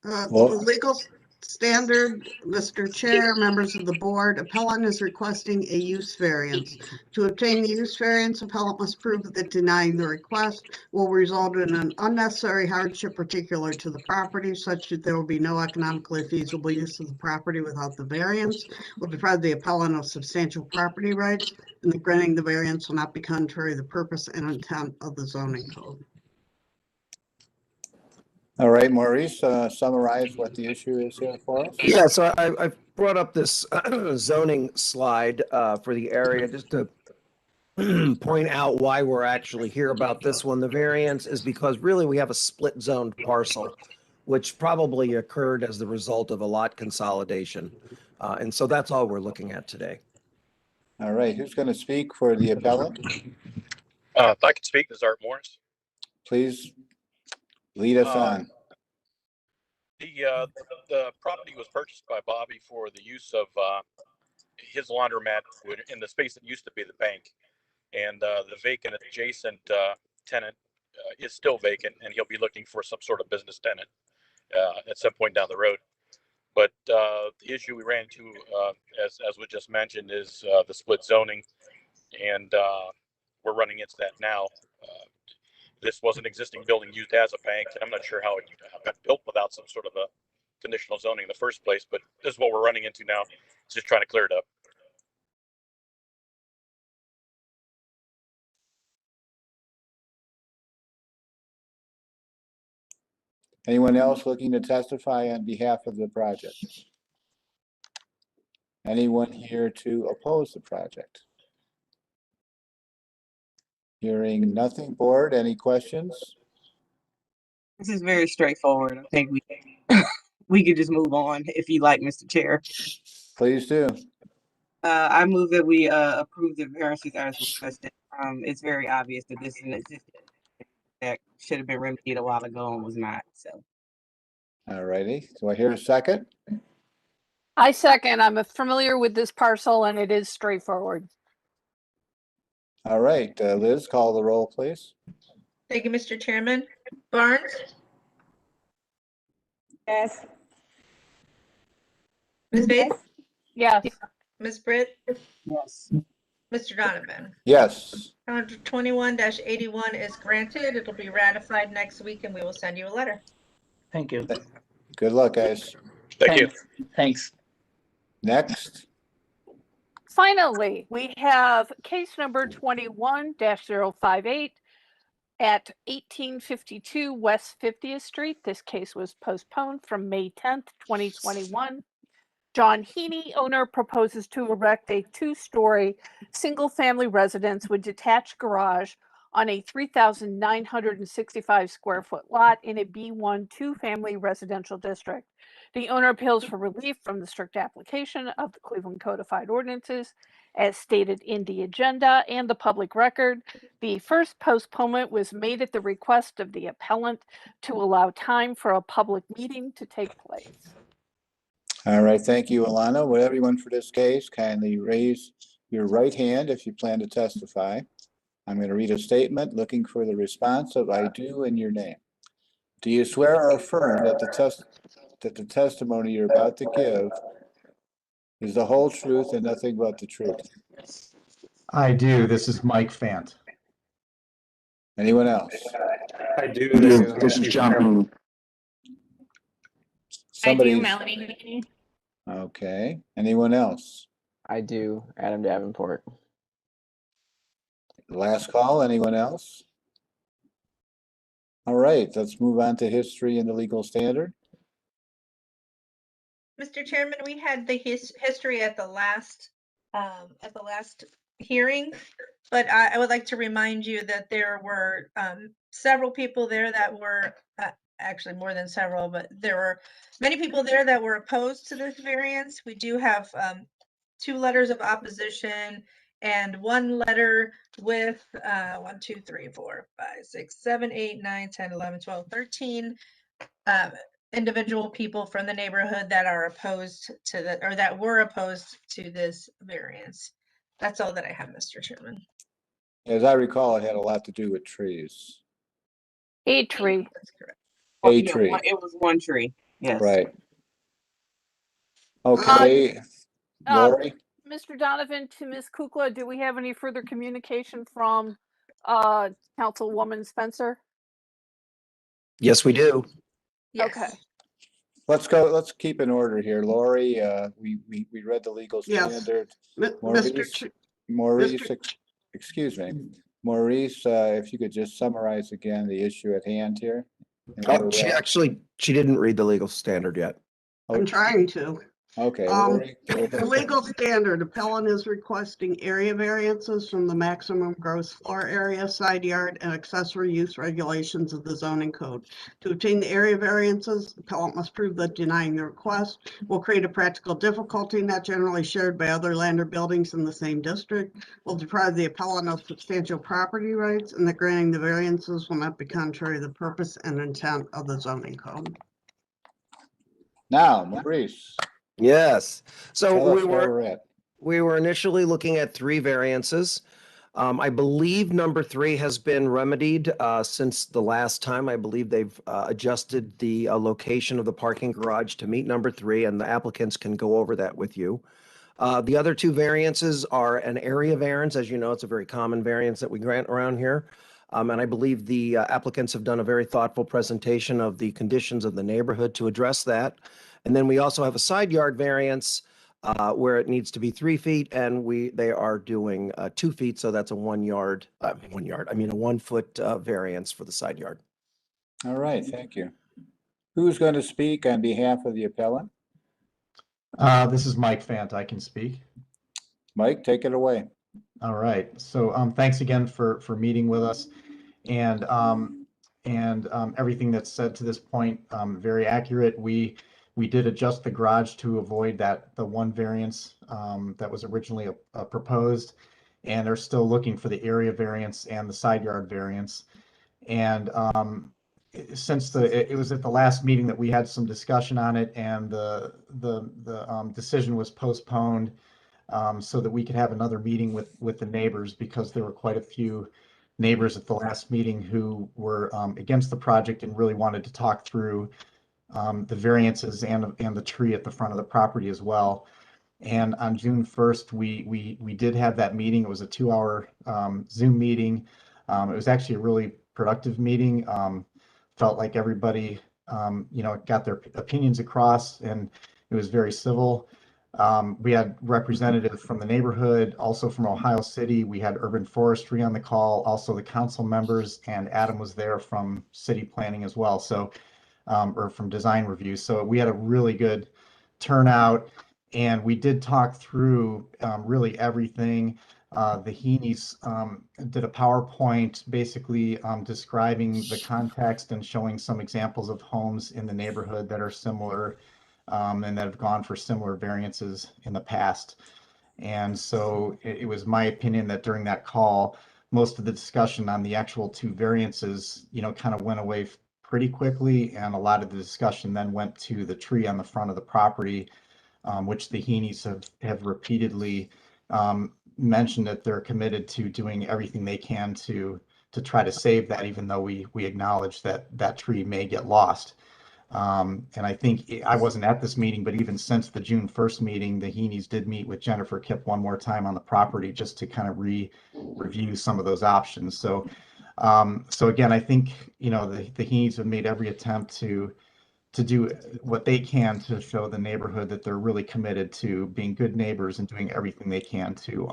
The Well- legal standard, Mr. Chair, members of the board, appellant is requesting a use variance. To obtain the use variance, appellant must prove that denying the request will result in an unnecessary hardship particular to the property, such that there will be no economically feasible use of the property without the variance, will deprive the appellant of substantial property rights, and the granting the variance will not be contrary to the purpose and intent of the zoning code. All right, Maurice, summarize what the issue is here for us. Yeah, so I've brought up this zoning slide for the area just to point out why we're actually here about this one. The variance is because really we have a split zoned parcel, which probably occurred as the result of a lot consolidation. And so that's all we're looking at today. All right, who's going to speak for the appellant? If I could speak, this is Art Morris. Please lead us on. The property was purchased by Bobby for the use of his laundromat in the space that used to be the bank. And the vacant adjacent tenant is still vacant, and he'll be looking for some sort of business tenant at some point down the road. But the issue we ran into, as was just mentioned, is the split zoning, and we're running into that now. This was an existing building used as a bank, and I'm not sure how it got built without some sort of a conditional zoning in the first place, but this is what we're running into now. It's just trying to clear it up. Anyone else looking to testify on behalf of the project? Anyone here to oppose the project? Hearing nothing, board, any questions? This is very straightforward. I think we could just move on if you like, Mr. Chair. Please do. I move that we approve the variances as requested. It's very obvious that this is an existing that should have been remedied a while ago and was not. So. All righty. Do I hear a second? I second. I'm familiar with this parcel and it is straightforward. All right, Liz, call the roll, please. Thank you, Mr. Chairman. Barnes? Yes. Ms. Bates? Yes. Ms. Britt? Yes. Mr. Donovan? Yes. Calendar 21-81 is granted. It'll be ratified next week and we will send you a letter. Thank you. Good luck, guys. Thank you. Thanks. Next. Finally, we have case number 21-058 at 1852 West 50th Street. This case was postponed from May 10th, 2021. John Heaney, owner, proposes to erect a two-story single-family residence with detached garage on a 3,965 square foot lot in a B1 two-family residential district. The owner appeals for relief from the strict application of the Cleveland Codified Ordinances as stated in the agenda and the public record. The first postponement was made at the request of the appellant to allow time for a public meeting to take place. All right, thank you, Alana. Would everyone for this case kindly raise your right hand if you plan to testify? I'm going to read a statement looking for the response of I do in your name. Do you swear or affirm that the testimony you're about to give is the whole truth and nothing but the truth? I do. This is Mike Fant. Anyone else? I do. This is John. Somebody. Melanie Heaney. Okay. Anyone else? I do. Adam Davenport. Last call, anyone else? All right, let's move on to history and the legal standard. Mr. Chairman, we had the history at the last hearing, but I would like to remind you that there were several people there that were actually more than several, but there were many people there that were opposed to this variance. We do have 2 letters of opposition and 1 letter with 1, 2, 3, 4, 5, 6, 7, 8, 9, 10, 11, 12, 13 individual people from the neighborhood that are opposed to the, or that were opposed to this variance. That's all that I have, Mr. Chairman. As I recall, it had a lot to do with trees. A tree. That's correct. A Yeah, tree, it was 1 tree. Yes. right. Okay, Lori? Mr. Donovan, to Ms. Kukla, do we have any further communication from Councilwoman Spencer? Yes, we do. Yes. Okay. Let's keep in order here. Lori, we read the legal Yes. standard. Mr. Maurice, excuse me. Maurice, if you could just summarize again the issue at hand here. Oh, she didn't read the legal standard yet. I'm trying to. Okay. Lori, go The ahead. legal standard, appellant is requesting area variances from the maximum gross floor area, side yard, and accessory use regulations of the zoning code. To obtain the area variances, appellant must prove that denying the request will create a practical difficulty not generally shared by other land or buildings in the same district, will deprive the appellant of substantial property rights, and that granting the variances will not be contrary to the purpose and intent of the zoning code. Now, Maurice. Yes. So Tell us where we're at. we were initially looking at 3 variances. I believe number 3 has been remedied since the last time. I believe they've adjusted the location of the parking garage to meet number 3, and the applicants can go over that with you. The other 2 variances are an area variance. As you know, it's a very common variance that we grant around here. And I believe the applicants have done a very thoughtful presentation of the conditions of the neighborhood to address that. And then we also have a side yard variance where it needs to be 3 feet, and they are doing 2 feet, so that's a 1 foot variance for the side yard. All right, thank you. Who's going to speak on behalf of the appellant? This is Mike Fant. I can speak. Mike, take it away. All right. So thanks again for meeting with us, and everything that's said to this point, very accurate. We did adjust the garage to avoid the 1 variance that was originally proposed, and are still looking for the area variance and the side yard variance. And since it was at the last meeting that we had some discussion on it, and the decision was postponed so that we could have another meeting with the neighbors, because there were quite a few neighbors at the last meeting who were against the project and really wanted to talk through the variances and the tree at the front of the property as well. And on June 1st, we did have that meeting. It was a 2-hour Zoom meeting. It was actually a really productive meeting. Felt like everybody, got their opinions across, and it was very civil. We had representatives from the neighborhood, also from Ohio City. We had urban forestry on the call, also the council members, and Adam was there from city planning as well. So or from design review. So we had a really good turnout, and we did talk through really everything. The Heaney's did a PowerPoint basically describing the context and showing some examples of homes in the neighborhood that are similar and that have gone for similar variances in the past. And so it was my opinion that during that call, most of the discussion on the actual 2 variances, kind of went away pretty quickly, and a lot of the discussion then went to the tree on the front of the property, which the Heaneys have repeatedly mentioned that they're committed to doing everything they can to try to save that, even though we acknowledge that tree may get lost. And I think I wasn't at this meeting, but even since the June 1st meeting, the Heaneys did meet with Jennifer Kipp 1 more time on the property just to kind of review some of those options. So again, I think, the Heaneys have made every attempt to do what they can to show the neighborhood that they're really committed to being good neighbors and doing everything they can to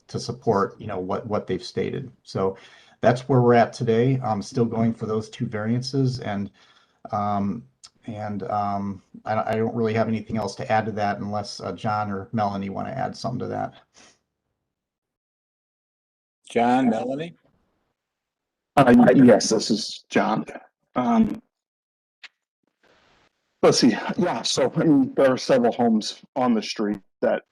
to support, what they've stated. So that's where we're at today. I'm still going for those two variances, and I don't really have anything else to add to that unless John or Melanie want to add something to that. John, Melanie? Yes, this is John. Let's see. Yeah, so I mean, there are several homes on the street that,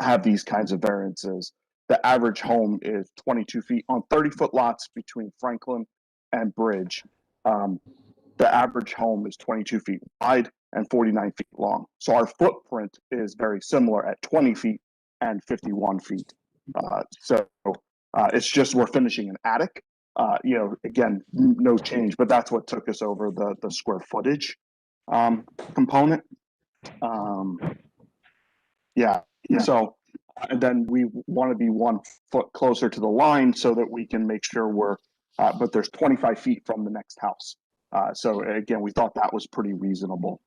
have these kinds of variances. The average home is 22 feet on 30-foot lots between Franklin and Bridge. The average home is 22 feet wide and 49 feet long. So our footprint is very similar at 20 feet and 51 feet. It's just we're finishing an attic. Again, no change, but that's what took us over the square footage component. So and then we want to be 1 foot closer to the line so that we can make sure but there's 25 feet from the next house. So again, we thought that was pretty reasonable.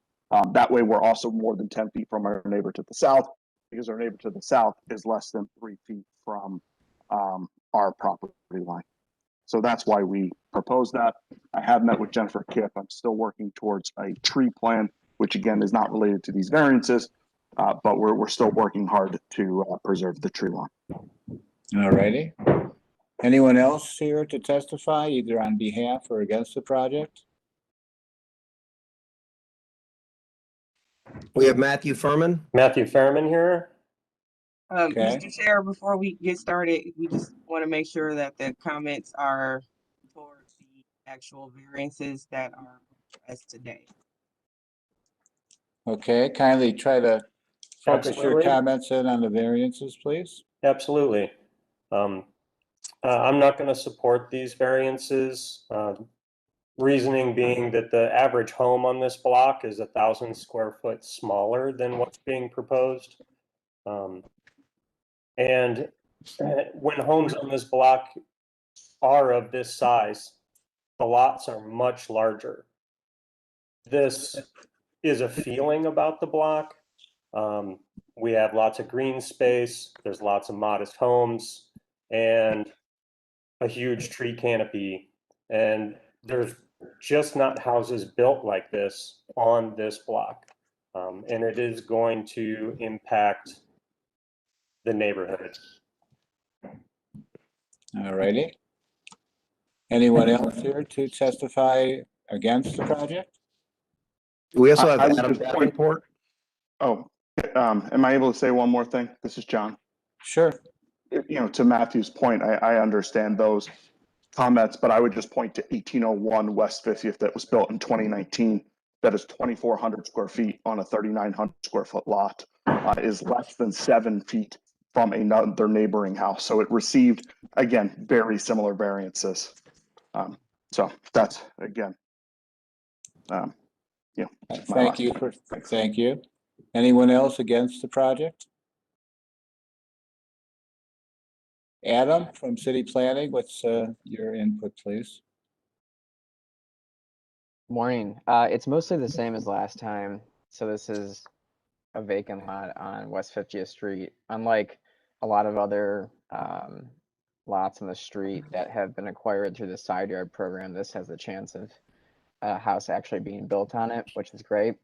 That way we're also more than 10 feet from our neighbor to the south, because our neighbor to the south is less than 3 feet from our property line. So that's why we proposed that. I have met with Jennifer Kipp. I'm still working towards a tree plan, which again is not related to these variances, but we're still working hard to preserve the tree lawn. All righty. Anyone else here to testify, either on behalf or against the project? We have Matthew Furman. Matthew Furman here. Okay. Mr. Chair, before we get started, we just want to make sure that the comments are towards the actual variances that are addressed today. Okay, kindly try to focus your Absolutely. comments in on the variances, please. Absolutely. I'm not going to support these variances. Reasoning being that the average home on this block is 1,000 square foot smaller than what's being proposed. And when homes on this block are of this size, the lots are much larger. This is a feeling about the block. We have lots of green space, there's lots of modest homes, and a huge tree canopy. And there's just not houses built like this on this block. And it is going to impact the neighborhood. All righty. Anyone else here to testify against the project? We also have I would Adam just point- Davenport. Am I able to say one more thing? This is John. Sure. To Matthew's point, I understand those comments, but I would just point to 1801 West 50th that was built in 2019. That is 2,400 square feet on a 3,900 square foot lot, is less than 7 feet from another neighboring house. So it received, again, very similar variances. So that's, again, Thank you. Anyone else against the project? Adam from City Planning, what's your input, please? Morning. It's mostly the same as last time. So this is a vacant lot on West 50th Street. Unlike a lot of other lots on the street that have been acquired through the side yard program, this has a chance of a house actually being built on it, which is great.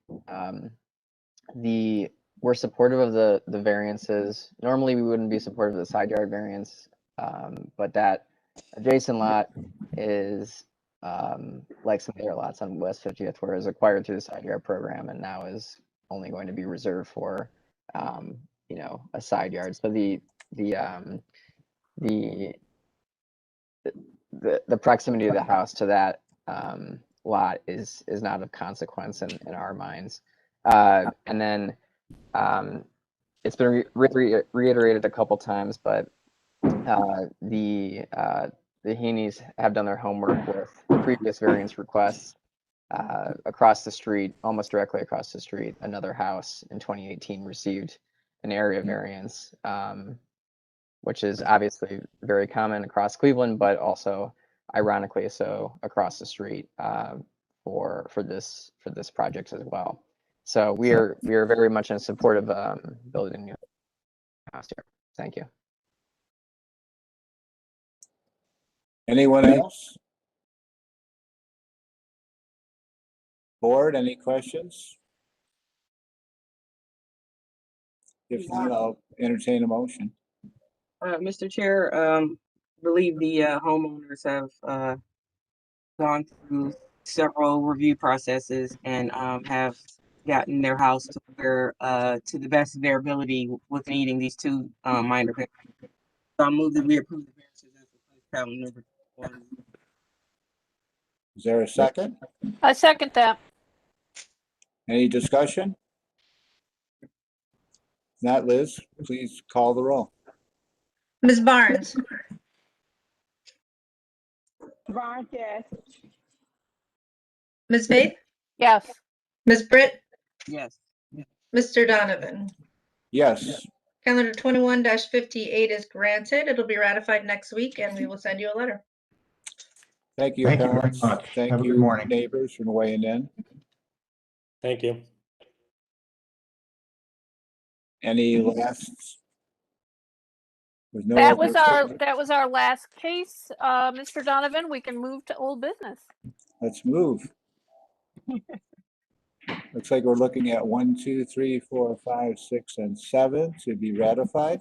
We're supportive of the variances. Normally we wouldn't be supportive of the side yard variance, but that adjacent lot is like some other lots on West 50th, where it was acquired through the side yard program and now is only going to be reserved for a side yard. So the proximity of the house to that lot is not of consequence in our minds. And then it's been reiterated a couple times, but the Heaney's have done their homework with previous variance requests across the street, almost directly across the street. Another house in 2018 received an area variance, which is obviously very common across Cleveland, but also ironically so across the street for this project as well. So we are very much in support of building a new house here. Thank you. Anyone else? Board, any questions? If not, I'll entertain a motion. Mr. Chair, believe the homeowners have gone through several review processes and have gotten their house to where to the best of their ability with needing these two minor variances. So I move that we approve the variances as proposed calendar number 1. Is there a second? I second that. Any discussion? Not Liz, please call the roll. Ms. Barnes, Barnes, yes. Ms. Faith, Yes. Ms. Britt, Yes. Mr. Donovan. Yes, Calendar 21-58 is granted. It'll be ratified next week and we will send you a letter. thank you, Thank you very parents. much. Thank Have a good you, morning. neighbors, for weighing in. Thank you. Any last? There's no That other- was our last case. Mr. Donovan, we can move to old business. Let's move. Looks like we're looking at 1, 2, 3, 4, 5, 6, and 7 to be ratified.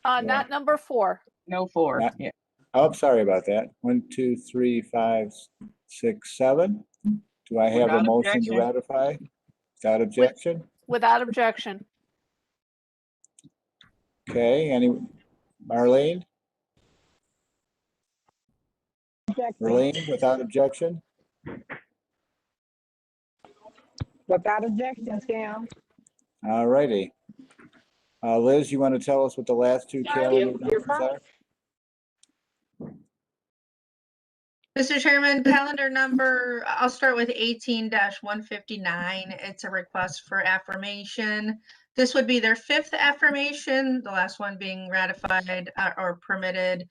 Not number 4. No 4. Not- Yeah. Oh, sorry about that. 1, 2, 3, 5, 6, 7. Do I have a Without motion to objection. ratify? Without objection? Without objection. Okay, Marlene? Marlene, without objection? Without objection, Sam. All righty. Liz, you want to tell us what the last two calendar you're numbers fine. are? Mr. Chairman, calendar number, I'll start with 18-159. It's a request for affirmation. This would be their 5th affirmation, the last one being ratified or permitted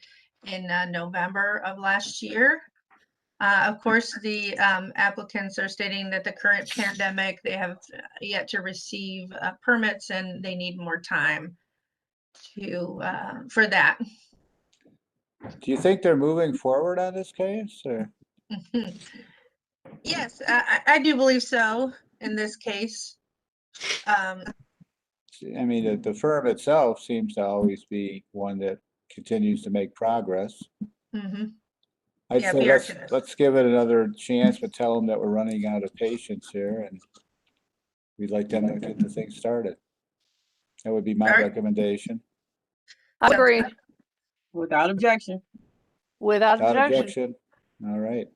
in November of last year. Of course, the applicants are stating that the current pandemic, they have yet to receive permits and they need more time for that. Do you think they're moving forward on this case, or? Yes, I do believe so in this case. I mean, the firm itself seems to always be one that continues to make progress. Mhm. I'd Yeah, say BRC does. let's give it another chance, but tell them that we're running out of patience here and we'd like them to get the thing started. That would be my All right. recommendation. I agree. Without objection. Without Without objection. objection. All right.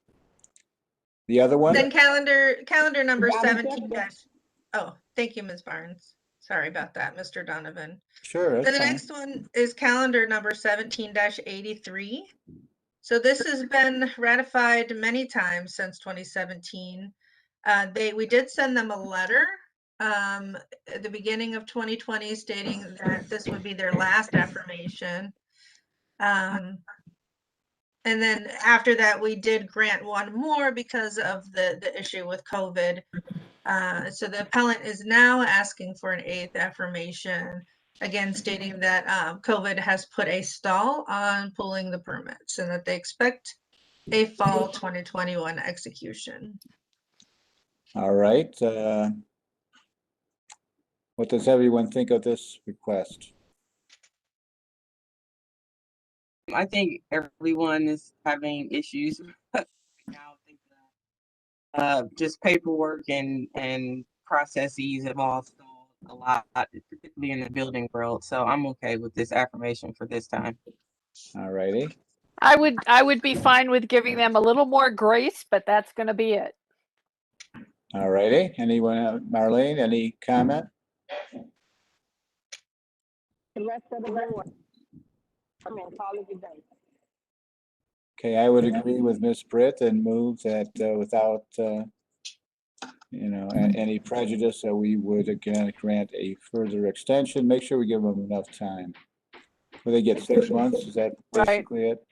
The other one? Then calendar number Without 17 objection. Oh, thank you, Ms. Barnes. Sorry about that, Mr. Donovan. Sure, Then that's the fine. next one is calendar number 17-83. So this has been ratified many times since 2017. We did send them a letter at the beginning of 2020 stating that this would be their last affirmation. And then after that, we did grant one more because of the issue with COVID. So the appellant is now asking for an 8th affirmation, again stating that COVID has put a stall on pulling the permits and that they expect a fall 2021 execution. All right. What does everyone think of this request? I think everyone is having issues right now. I think just paperwork and processes have all stalled a lot, particularly in the building world. So I'm okay with this affirmation for this time. All righty. I would be fine with giving them a little more grace, but that's going to be it. All righty. Anyone, Marlene, any comment? The rest of the board. I mean, call it a day. Okay, I would agree with Ms. Britt and move that without, any prejudice, that we would again grant a further extension. Make sure we give them enough time. Will they get 6 months? Is that Right. basically it?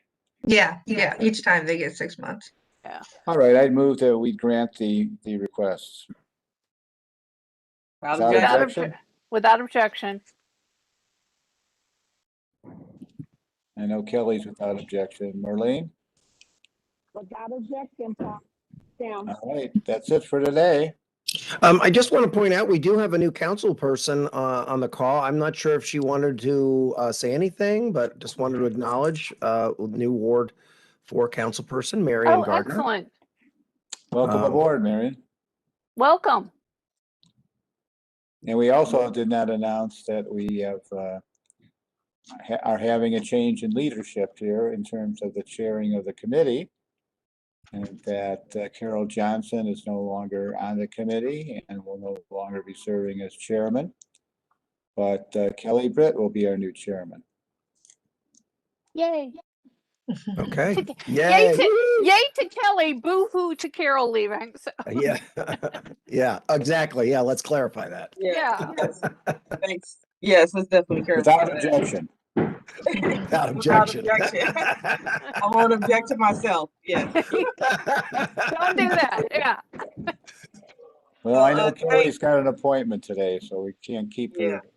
Yeah, each time they get 6 months. Yeah. All right, I'd move that we grant the requests. Without Without objection. objection? Without objection. I know Kelly's without objection. Marlene? Without objection, Tom. Down. All right, that's it for today. I just want to point out, we do have a new council person on the call. I'm not sure if she wanted to say anything, but just wanted to acknowledge new Ward 4 council person, Marion Oh, Gardner. excellent. Welcome Um, aboard, Marion. Welcome. And we also did not announce that we have are having a change in leadership here in terms of the chairing of the committee. And that Carol Johnson is no longer on the committee and will no longer be serving as chairman. But Kelly Britt will be our new chairman. Yay. Okay. Yay Yay. to Kelly, boo-hoo to Carol leaving. So, Yeah. Yeah, exactly. Yeah, let's clarify that. yeah. Yes. Thanks. Yes, let's definitely Without clarify that. objection. Without Without objection. objection. I won't object to myself. Yes. Don't do that. Yeah. Well, I know Well, Kelly's got an appointment today, so we can't keep Yeah. her. Oh,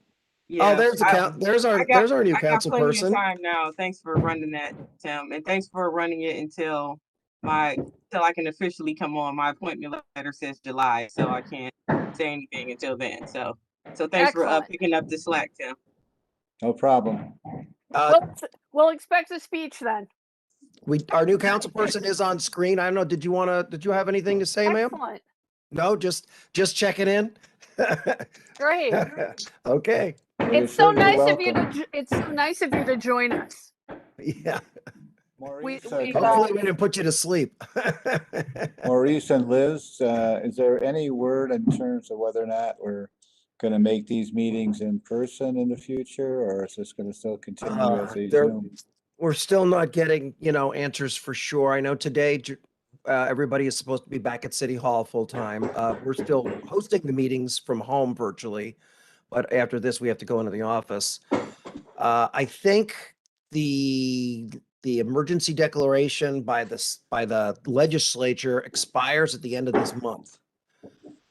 Yeah. there's I our new got council plenty person. of time now. Thanks for running that, Tim, and thanks for running it until I can officially come on. My appointment letter says July, so I can't say anything until then. So thanks for Excellent. picking up the slack, Tim. No problem. We'll expect a speech then. Our new council person is on screen. I don't know. Did you have anything to say, ma'am? Excellent. No, just checking in. Great. Okay. It's so nice of you to join us. Yeah. We, Hopefully we didn't put you to sleep. Maurice and Liz, is there any word in terms of whether or not we're going to make these meetings in person in the future, or is this going to still continue as a Zoom? We're still not getting, answers for sure. I know today, everybody is supposed to be back at City Hall full time. We're still hosting the meetings from home virtually, but after this, we have to go into the office. I think the emergency declaration by the legislature expires at the end of this month.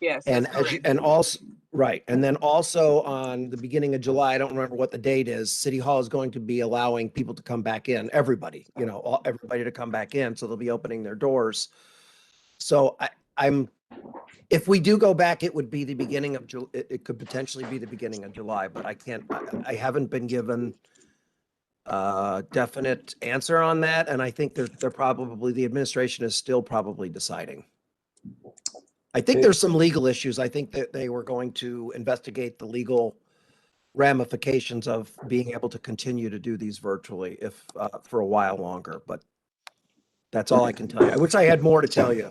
Yes. And also right. And then also on the beginning of July, I don't remember what the date is, City Hall is going to be allowing people to come back in, everybody, everybody to come back in. So they'll be opening their doors. So if we do go back, it would be the beginning of it could potentially be the beginning of July, but I haven't been given a definite answer on that. And I think they're probably, the administration is still probably deciding. I think there's some legal issues. I think that they were going to investigate the legal ramifications of being able to continue to do these virtually if for a while longer, but that's all I can tell you. I wish I had more to tell you.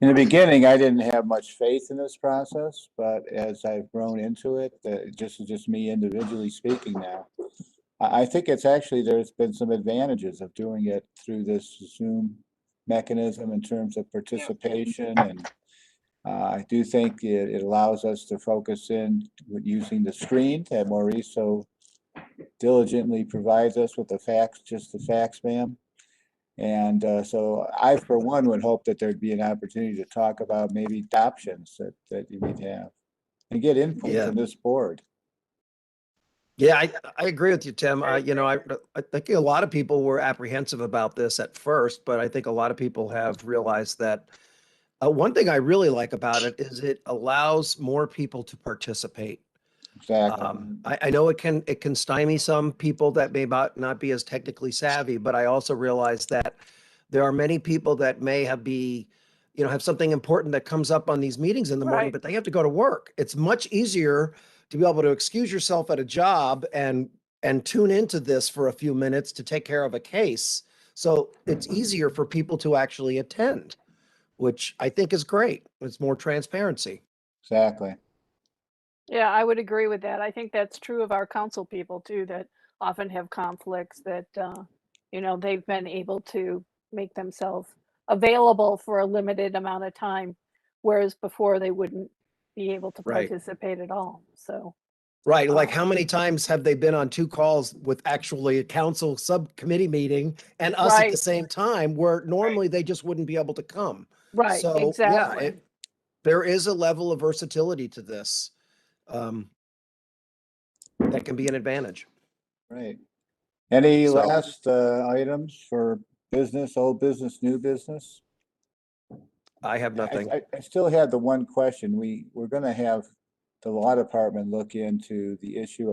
In the beginning, I didn't have much faith in this process, but as I've grown into it, just me individually speaking now, I think there's been some advantages of doing it through this Zoom mechanism in terms of participation. And I do think it allows us to focus in with using the screen that Maurice so diligently provides us with the facts, ma'am. And so I, for one, would hope that there'd be an opportunity to talk about maybe options that you might have and get input from this board. Yeah, I agree with you, Tim. I think a lot of people were apprehensive about this at first, but I think a lot of people have realized that one thing I really like about it is it allows more people to participate. Exactly. I know it can stymie some people that may not be as technically savvy, but I also realize that there are many people that may have something important that comes up on these meetings in the morning, but they have to go to work. It's much easier to be able to excuse yourself at a job and tune into this for a few minutes to take care of a case. So it's easier for people to actually attend, which I think is great. It's more transparency. Exactly. Yeah, I would agree with that. I think that's true of our council people too, that often have conflicts that, they've been able to make themselves available for a limited amount of time, whereas before they wouldn't be able to participate at all. So. Right. Like how many times have they been on 2 calls with actually a council subcommittee meeting and us at the same time where normally they just wouldn't be able to come. Right. So exactly. yeah, there is a level of versatility to this that can be an advantage. Right. Any So- last items for business, old business, new business? I have nothing. I still had the one question. We're gonna have the law department look into the issue of